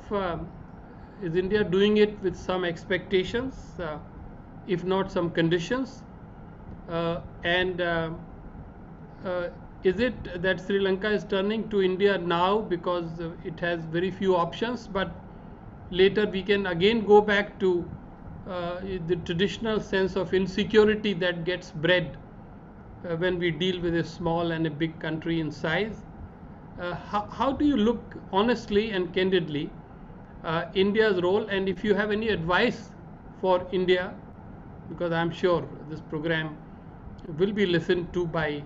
Is India doing it with some expectations, if not some conditions? Is it that Sri Lanka is turning to India now because it has very few options, but later we can again go back to the traditional sense of insecurity that gets bred when we deal with a small and a big country in size? How do you look honestly and candidly India's role, and if you have any advice for India, because I'm sure this program will be listened to by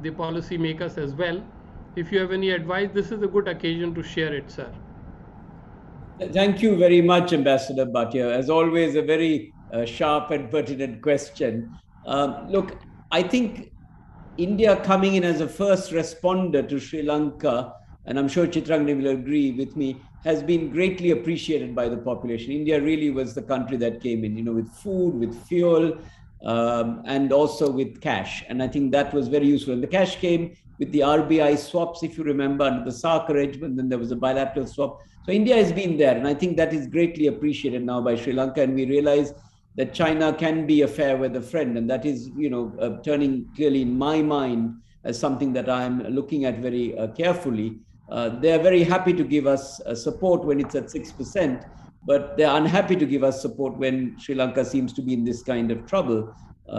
the policy makers as well. If you have any advice, this is a good occasion to share it, sir. Thank you very much, Ambassador Bhatia. As always, a very sharp and pertinent question. Look, I think India coming in as a first responder to Sri Lanka, and I'm sure Chitranganee will agree with me, has been greatly appreciated by the population. India really was the country that came in, with food, with fuel, and also with cash. And I think that was very useful. And the cash came with the RBI swaps, if you remember, under the SARC arrangement, then there was a bilateral swap. So India has been there, and I think that is greatly appreciated now by Sri Lanka, and we realize that China can be a fair weather friend, and that is, turning clearly in my mind as something that I'm looking at very carefully. They are very happy to give us support when it's at 6%, but they're unhappy to give us support when Sri Lanka seems to be in this kind of trouble,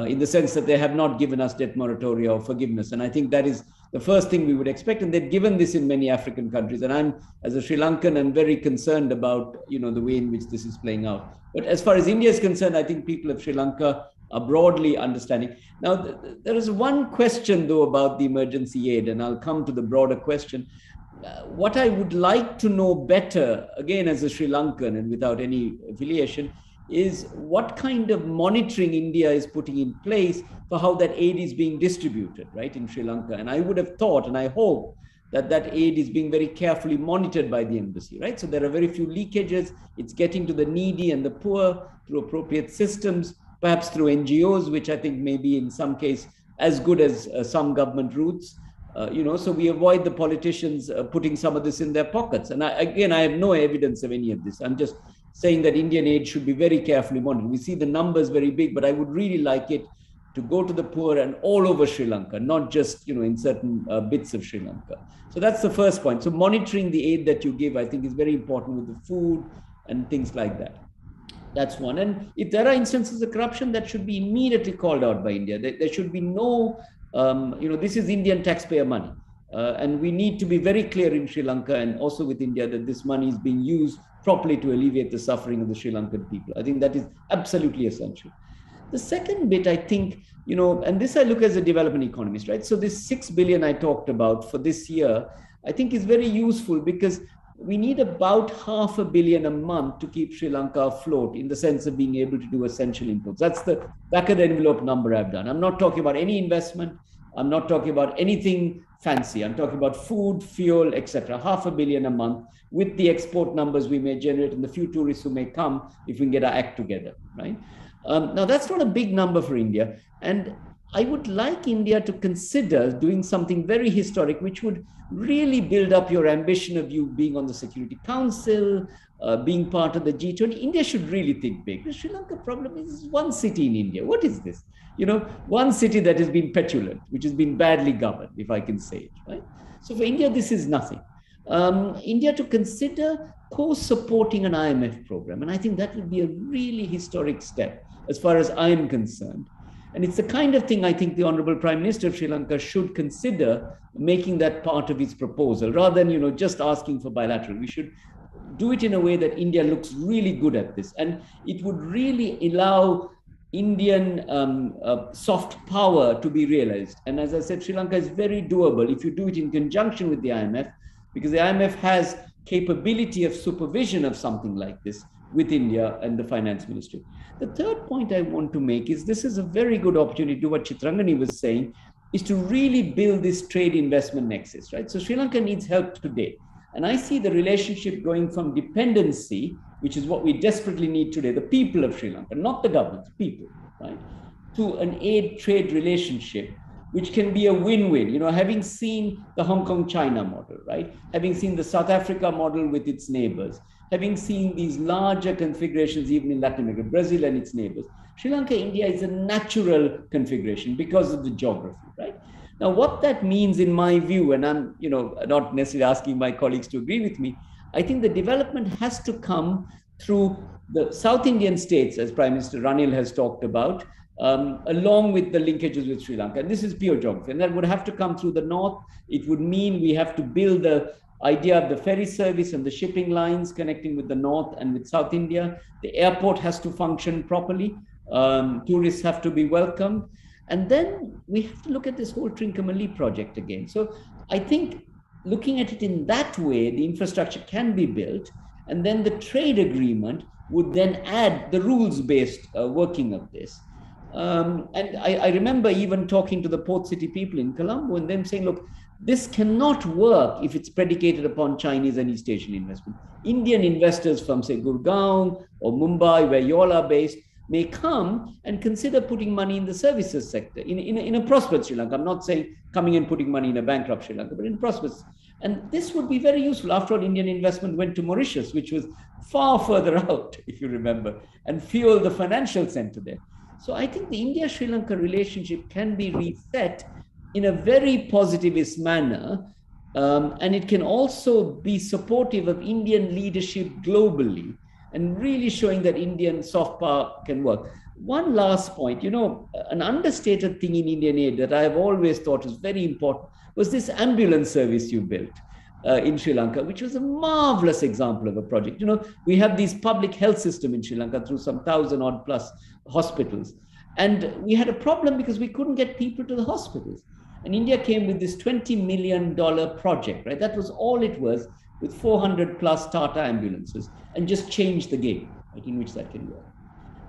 in the sense that they have not given us debt moratoria or forgiveness. And I think that is the first thing we would expect. And they've given this in many African countries. And I'm, as a Sri Lankan, I'm very concerned about, the way in which this is playing out. But as far as India is concerned, I think people of Sri Lanka are broadly understanding. Now, there is one question, though, about the emergency aid, and I'll come to the broader question. What I would like to know better, again, as a Sri Lankan and without any affiliation, is what kind of monitoring India is putting in place for how that aid is being distributed, right, in Sri Lanka. And I would have thought, and I hope, that that aid is being very carefully monitored by the embassy, right? So there are very few leakages. It's getting to the needy and the poor through appropriate systems, perhaps through NGOs, which I think may be in some case as good as some government routes. So we avoid the politicians putting some of this in their pockets. And I have no evidence of any of this. I'm just saying that Indian aid should be very carefully monitored. We see the numbers very big, but I would really like it to go to the poor and all over Sri Lanka, not just, in certain bits of Sri Lanka. So that's the first point. So monitoring the aid that you give, I think, is very important with the food and things like that. That's one. And if there are instances of corruption, that should be immediately called out by India. There should be no, this is Indian taxpayer money. And we need to be very clear in Sri Lanka and also with India that this money is being used properly to alleviate the suffering of the Sri Lankan people. I think that is absolutely essential. The second bit, I think, and this I look as a development economist, right? So this 6 billion I talked about for this year, I think is very useful because we need about $500 million a month to keep Sri Lanka afloat in the sense of being able to do essential inputs. That's the back of the envelope number I've done. I'm not talking about any investment. I'm not talking about anything fancy. I'm talking about food, fuel, etc. $500 million a month with the export numbers we may generate and the few tourists who may come if we can get our act together, right? Now, that's not a big number for India. And I would like India to consider doing something very historic, which would really build up your ambition of you being on the Security Council, being part of the G20. India should really think big. The Sri Lanka problem is one city in India. What is this? One city that has been petulant, which has been badly governed, if I can say it, right? So for India, this is nothing. India to consider co-supporting an IMF program. And I think that would be a really historic step as far as I am concerned. And it's the kind of thing I think the Honorable Prime Minister of Sri Lanka should consider making that part of his proposal, rather than, just asking for bilateral. We should do it in a way that India looks really good at this. And it would really allow Indian soft power to be realized. And as I said, Sri Lanka is very doable if you do it in conjunction with the IMF, because the IMF has capability of supervision of something like this with India and the finance ministry. The third point I want to make is this is a very good opportunity to what Chitranganee was saying, is to really build this trade investment nexus, right? So Sri Lanka needs help today. And I see the relationship going from dependency, which is what we desperately need today, the people of Sri Lanka, not the government, people, right? To an aid-trade relationship, which can be a win-win. Having seen the Hong Kong-China model, right? Having seen the South Africa model with its neighbors, having seen these larger configurations even in Latin America, Brazil and its neighbors, Sri Lanka, India is a natural configuration because of the geography, right? Now, what that means in my view, and I'm not necessarily asking my colleagues to agree with me, I think the development has to come through the South Indian states, as Prime Minister Ranil has talked about, along with the linkages with Sri Lanka. And this is pure geography. And that would have to come through the north. It would mean we have to build the idea of the ferry service and the shipping lines connecting with the north and with South India. The airport has to function properly. Tourists have to be welcomed. And then we have to look at this whole Trincomalee project again. So I think looking at it in that way, the infrastructure can be built, and then the trade agreement would then add the rules-based working of this. And I remember even talking to the port city people in Colombo and them saying, look, this cannot work if it's predicated upon Chinese and East Asian investment. Indian investors from, say, Gurgaon or Mumbai, where you all are based, may come and consider putting money in the services sector, in a prosperous Sri Lanka. I'm not saying coming and putting money in a bankrupt Sri Lanka, but in prosperous. And this would be very useful. After all, Indian investment went to Mauritius, which was far further out, if you remember, and fueled the financial center there. So I think the India-Sri Lanka relationship can be reset in a very positivist manner. And it can also be supportive of Indian leadership globally, and really showing that Indian soft power can work. One last point, an understated thing in Indian aid that I have always thought is very important was this ambulance service you built in Sri Lanka, which was a marvelous example of a project. We have these public health system in Sri Lanka through some 1,000-odd plus hospitals. And we had a problem because we couldn't get people to the hospitals. And India came with this $20 million project, right? That was all it was, with 400 plus Tata ambulances, and just changed the game, right, in which that can work.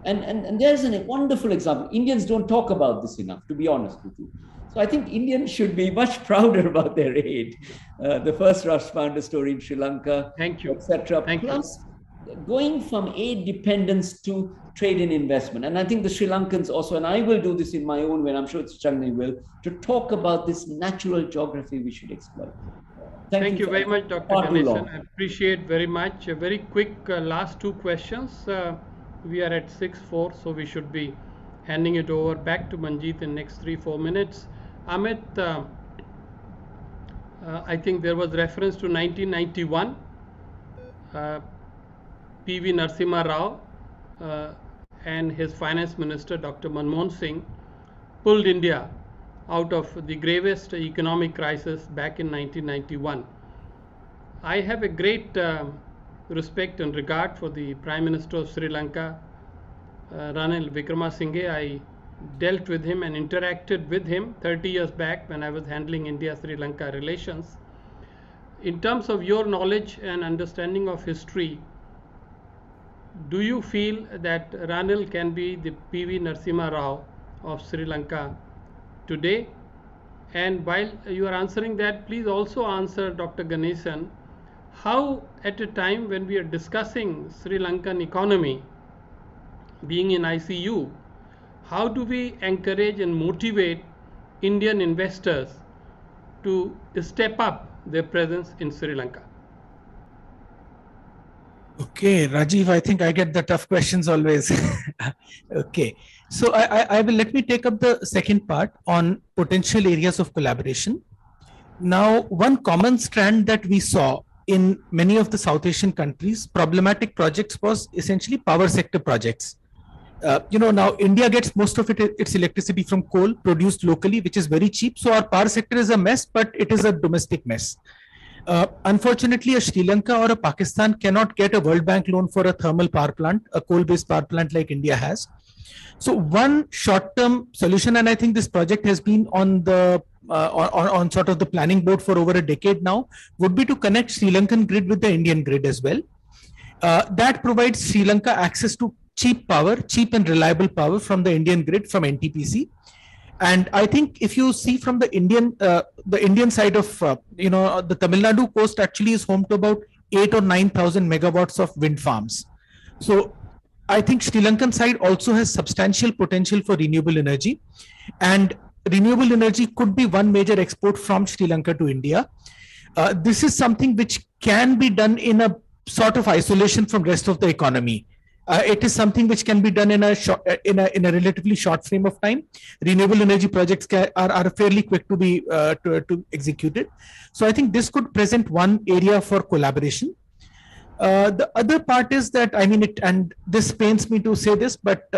And there's a wonderful example. Indians don't talk about this enough, to be honest with you. So I think Indians should be much prouder about their aid. The first Rust founder story in Sri Lanka, etc. Plus, going from aid dependence to trade and investment. And I think the Sri Lankans also, and I will do this in my own way, and I'm sure Chitranganee will, to talk about this natural geography we should exploit. Thank you very much, Dr. Ganeshan. I appreciate very much. A very quick last two questions. We are at 6:04, so we should be handing it over back to Manjeet in next 3-4 minutes. Amit, I think there was reference to 1991. P.V. Narasimha Rao and his finance minister, Dr. Manmohan Singh, pulled India out of the gravest economic crisis back in 1991. I have a great respect and regard for the Prime Minister of Sri Lanka, Ranil Wickremesinghe. I dealt with him and interacted with him 30 years back when I was handling India-Sri Lanka relations. In terms of your knowledge and understanding of history, do you feel that Ranil can be the P.V. Narasimha Rao of Sri Lanka today? And while you are answering that, please also answer Dr. Ganeshan, how at a time when we are discussing Sri Lankan economy being in ICU, how do we encourage and motivate Indian investors to step up their presence in Sri Lanka? Okay, Rajiv, I think I get the tough questions always. Okay, so I will let me take up the second part on potential areas of collaboration. Now, one common strand that we saw in many of the South Asian countries, problematic projects, was essentially power sector projects. Now India gets most of its electricity from coal produced locally, which is very cheap. So our power sector is a mess, but it is a domestic mess. Unfortunately, a Sri Lanka or a Pakistan cannot get a World Bank loan for a thermal power plant, a coal-based power plant like India has. So one short-term solution, and I think this project has been on the on sort of the planning board for over a decade now, would be to connect Sri Lankan grid with the Indian grid as well. That provides Sri Lanka access to cheap power, cheap and reliable power from the Indian grid, from NTPC. And I think if you see from the Indian side of the Tamil Nadu coast actually is home to about 8 or 9,000 megawatts of wind farms. So I think Sri Lankan side also has substantial potential for renewable energy, and renewable energy could be one major export from Sri Lanka to India. This is something which can be done in a sort of isolation from rest of the economy. It is something which can be done in a relatively short frame of time. Renewable energy projects are fairly quick to be to executed. So I think this could present one area for collaboration. The other part is that, I mean, and this pains me to say this, but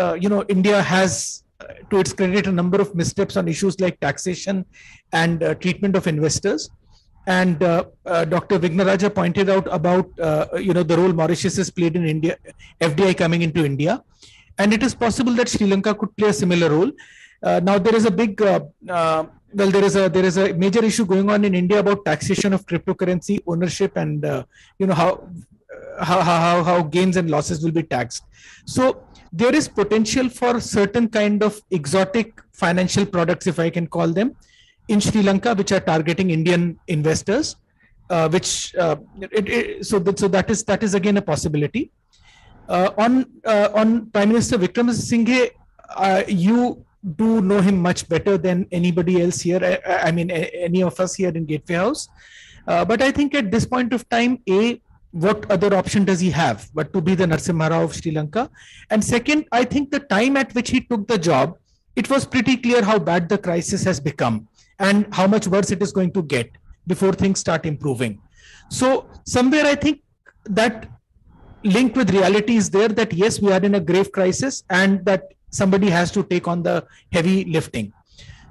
India has, to its credit, a number of missteps on issues like taxation and treatment of investors. And Dr. Wignaraja pointed out about the role Mauritius has played in India, FDI coming into India, and it is possible that Sri Lanka could play a similar role. Now there is a big there is a major issue going on in India about taxation of cryptocurrency ownership, and how gains and losses will be taxed. So there is potential for certain kind of exotic financial products, if I can call them, in Sri Lanka, which are targeting Indian investors, so that is again a possibility. On Prime Minister Wickremesinghe, you do know him much better than anybody else here. I mean, any of us here in Gateway House. But I think at this point of time, what other option does he have but to be the Narasimha Rao of Sri Lanka? And second, I think the time at which he took the job, it was pretty clear how bad the crisis has become and how much worse it is going to get before things start improving. So somewhere I think that link with reality is there, that yes, we are in a grave crisis and that somebody has to take on the heavy lifting.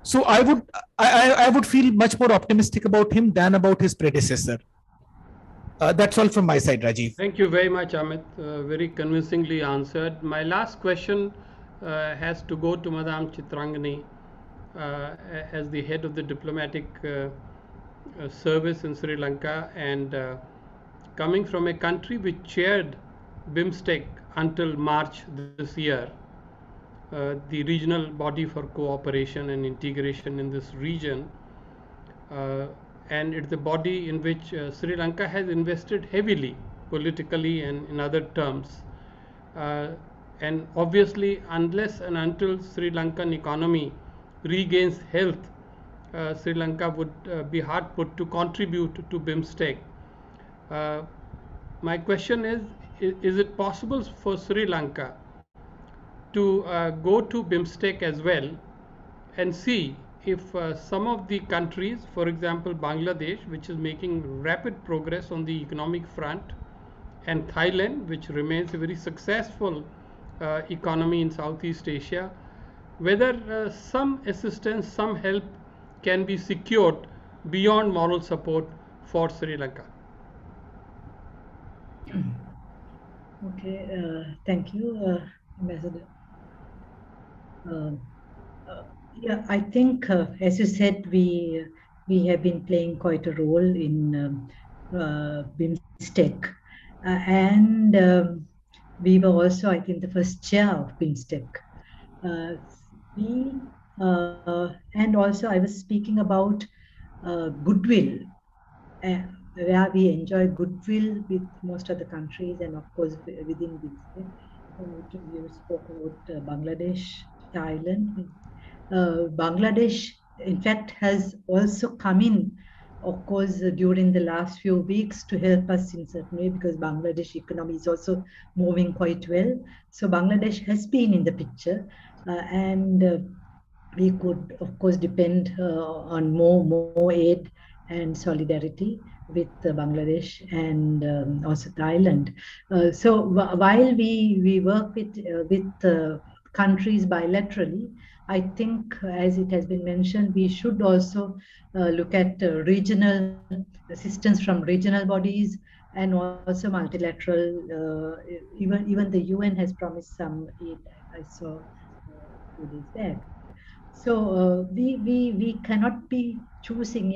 So I would feel much more optimistic about him than about his predecessor. That's all from my side, Rajiv. Thank you very much, Amit. Very convincingly answered. My last question has to go to Madam Chitranganee as the head of the diplomatic service in Sri Lanka, and coming from a country which chaired BIMSTEC until March this year, the regional body for cooperation and integration in this region. And it's a body in which Sri Lanka has invested heavily politically and in other terms. And obviously, unless and until Sri Lankan economy regains health, Sri Lanka would be hard put to contribute to BIMSTEC. My question is it possible for Sri Lanka to go to BIMSTEC as well and see if some of the countries, for example Bangladesh, which is making rapid progress on the economic front, and Thailand, which remains a very successful economy in Southeast Asia, whether some assistance, some help can be secured beyond moral support for Sri Lanka. Okay, thank you, Ambassador. Yeah, I think, as you said, we have been playing quite a role in BIMSTEC, and we were also, I think, the first chair of BIMSTEC. And also, I was speaking about goodwill, where we enjoy goodwill with most of the countries, and of course within BIMSTEC. You spoke about Bangladesh, Thailand. Bangladesh, in fact, has also come in of course, during the last few weeks to help us in certain way, because Bangladesh economy is also moving quite well. So Bangladesh has been in the picture, and we could, of course, depend on more aid and solidarity with Bangladesh and also Thailand. So while we work with countries bilaterally, I think, as it has been mentioned, we should also look at regional assistance from regional bodies and also multilateral. Even the UN has promised some aid. I saw a few days back. So we cannot be choosing,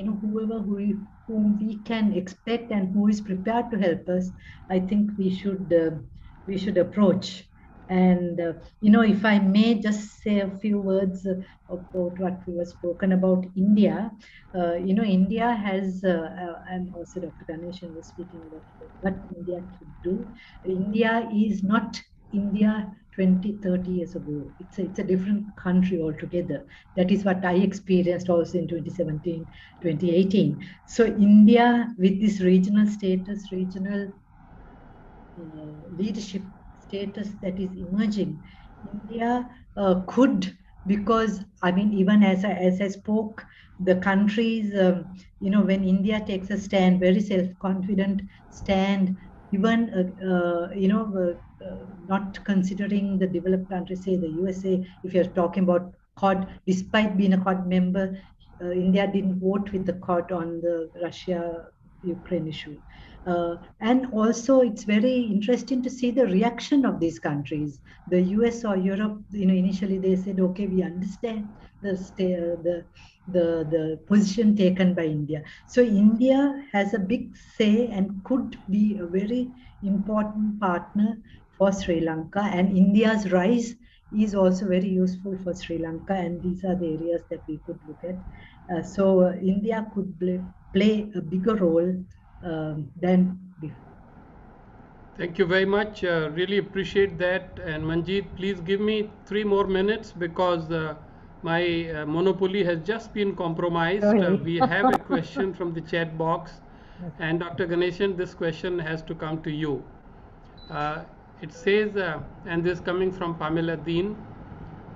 whom we can expect and who is prepared to help us. I think we should approach. And if I may just say a few words about what we were spoken about India. India has, and also Dr. Ganeshan was speaking about what India could do. India is not India 20, 30 years ago. It's a different country altogether. That is what I experienced also in 2017, 2018. So India, with this regional status, regional leadership status that is emerging, India could, because I mean, even as I spoke, the countries, when India takes a stand, very self-confident stand, even not considering the developed countries, say the USA. If you're talking about Quad, despite being a Quad member, India didn't vote with the Quad on the Russia-Ukraine issue. And also, it's very interesting to see the reaction of these countries. The US or Europe, initially they said, okay, we understand the position taken by India. So India has a big say and could be a very important partner for Sri Lanka. And India's rise is also very useful for Sri Lanka. And these are the areas that we could look at. So India could play a bigger role than before. Thank you very much. Really appreciate that. And Manjeet, please give me 3 more minutes because my monopoly has just been compromised. We have a question from the chat box. And Dr. Ganeshan, this question has to come to you. It says, and this coming from Pamela Dean,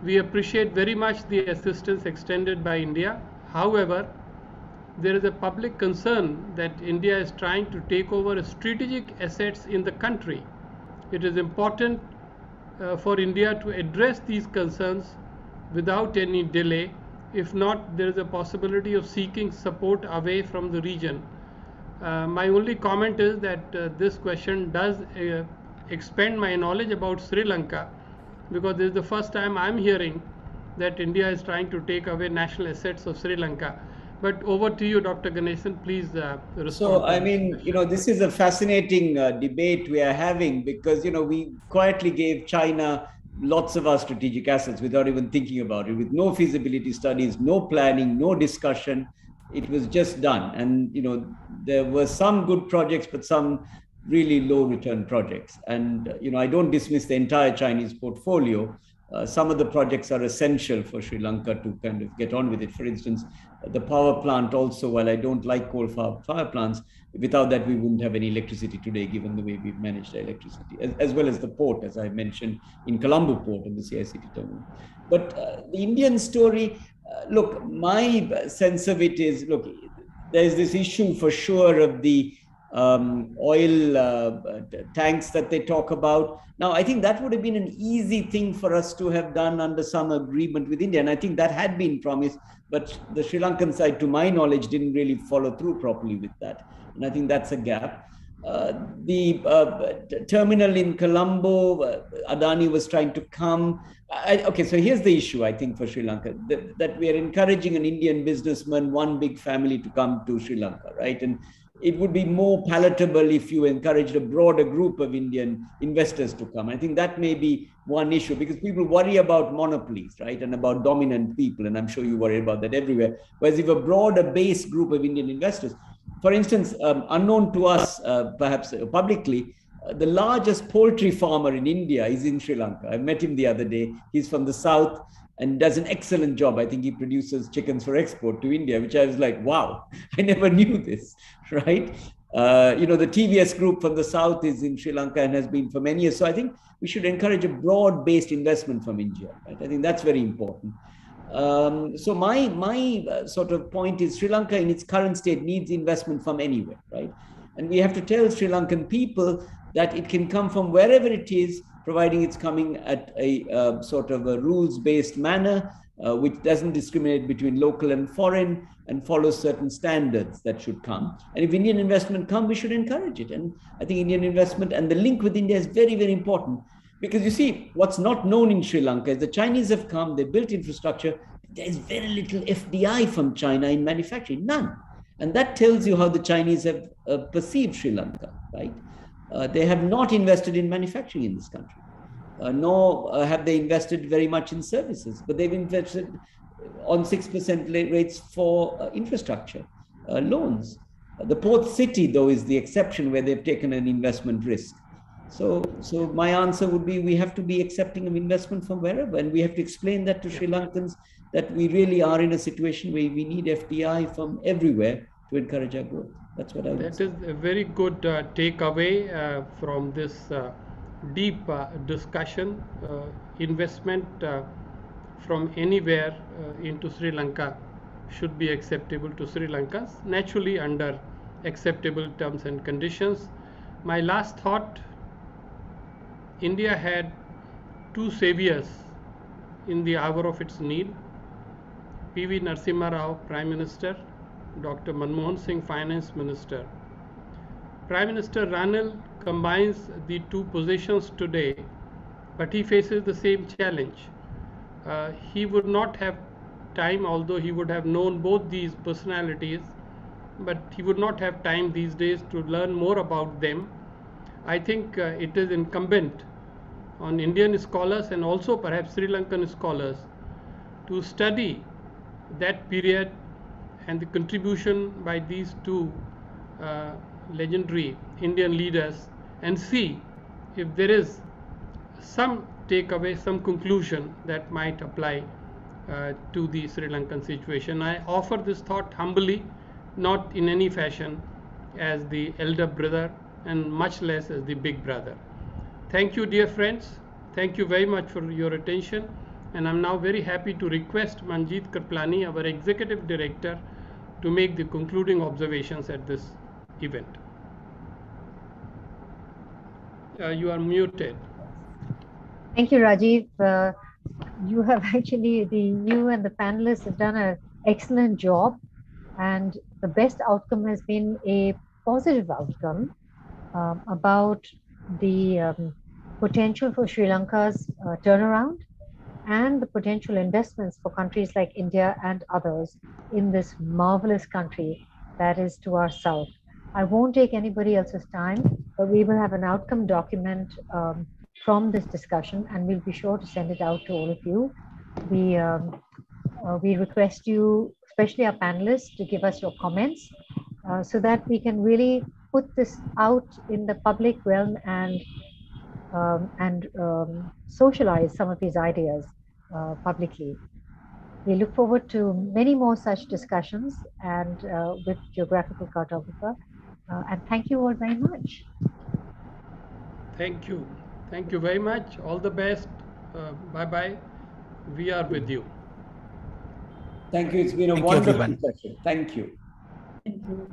we appreciate very much the assistance extended by India. However, there is a public concern that India is trying to take over strategic assets in the country. It is important for India to address these concerns without any delay. If not, there is a possibility of seeking support away from the region. My only comment is that this question does expand my knowledge about Sri Lanka, because this is the first time I'm hearing that India is trying to take away national assets of Sri Lanka. But over to you, Dr. Ganeshan, please respond. So, I mean, this is a fascinating debate we are having because, we quietly gave China lots of our strategic assets without even thinking about it, with no feasibility studies, no planning, no discussion. It was just done. And, there were some good projects, but some really low return projects. And, I don't dismiss the entire Chinese portfolio. Some of the projects are essential for Sri Lanka to kind of get on with it. For instance, the power plant also, while I don't like coal power plants, without that we wouldn't have any electricity today, given the way we've managed the electricity, as well as the port, as I mentioned, in Colombo port and the CICT terminal. But the Indian story, look, my sense of it is, look, there's this issue for sure of the oil tanks that they talk about. Now, I think that would have been an easy thing for us to have done under some agreement with India. And I think that had been promised, but the Sri Lankan side, to my knowledge, didn't really follow through properly with that. And I think that's a gap. The terminal in Colombo, Adani was trying to come. Okay, so here's the issue, I think, for Sri Lanka, that we are encouraging an Indian businessman, one big family, to come to Sri Lanka, right? And it would be more palatable if you encouraged a broader group of Indian investors to come. I think that may be one issue, because people worry about monopolies, right? And about dominant people. And I'm sure you worry about that everywhere. Whereas if a broader base group of Indian investors, for instance, unknown to us, perhaps publicly, the largest poultry farmer in India is in Sri Lanka. I met him the other day. He's from the south. and does an excellent job. I think he produces chickens for export to India, which I was like, wow, I never knew this, right? The TVS group from the south is in Sri Lanka and has been for many years. So I think we should encourage a broad-based investment from India, right? I think that's very important. So my sort of point is Sri Lanka in its current state needs investment from anywhere, right? And we have to tell Sri Lankan people that it can come from wherever it is, providing it's coming at a sort of a rules-based manner, which doesn't discriminate between local and foreign and follows certain standards that should come. And if Indian investment come, we should encourage it. And I think Indian investment and the link with India is very, very important. Because you see, what's not known in Sri Lanka is the Chinese have come, they built infrastructure. There's very little FDI from China in manufacturing, none. And that tells you how the Chinese have perceived Sri Lanka, right? They have not invested in manufacturing in this country, nor have they invested very much in services, but they've invested on 6% rates for infrastructure loans. The port city, though, is the exception where they've taken an investment risk. So my answer would be we have to be accepting of investment from wherever, and we have to explain that to Sri Lankans that we really are in a situation where we need FDI from everywhere to encourage our growth. That's what I would say. That is a very good takeaway from this deep discussion. Investment from anywhere into Sri Lanka should be acceptable to Sri Lankans, naturally under acceptable terms and conditions. My last thought, India had two saviors in the hour of its need. P.V. Narasimha Rao, Prime Minister, Dr. Manmohan Singh, Finance Minister. Prime Minister Ranil combines the two positions today, but he faces the same challenge. He would not have time, although he would have known both these personalities, but he would not have time these days to learn more about them. I think it is incumbent on Indian scholars and also perhaps Sri Lankan scholars to study that period and the contribution by these two legendary Indian leaders and see if there is some takeaway, some conclusion that might apply to the Sri Lankan situation. I offer this thought humbly, not in any fashion as the elder brother and much less as the big brother. Thank you, dear friends. Thank you very much for your attention. And I'm now very happy to request Manjeet Karplani, our Executive Director, to make the concluding observations at this event. You are muted. Thank you, Rajiv. You have actually, you and the panelists have done an excellent job, and the best outcome has been a positive outcome about the potential for Sri Lanka's turnaround and the potential investments for countries like India and others in this marvelous country that is to our south. I won't take anybody else's time, but we will have an outcome document from this discussion, and we'll be sure to send it out to all of you. We request you, especially our panelists, to give us your comments so that we can really put this out in the public realm and socialize some of these ideas publicly. We look forward to many more such discussions and with Geographical Cartographer. And thank you all very much. Thank you. Thank you very much. All the best. Bye-bye. We are with you. Thank you. It's been a wonderful session. Thank you. Thank you.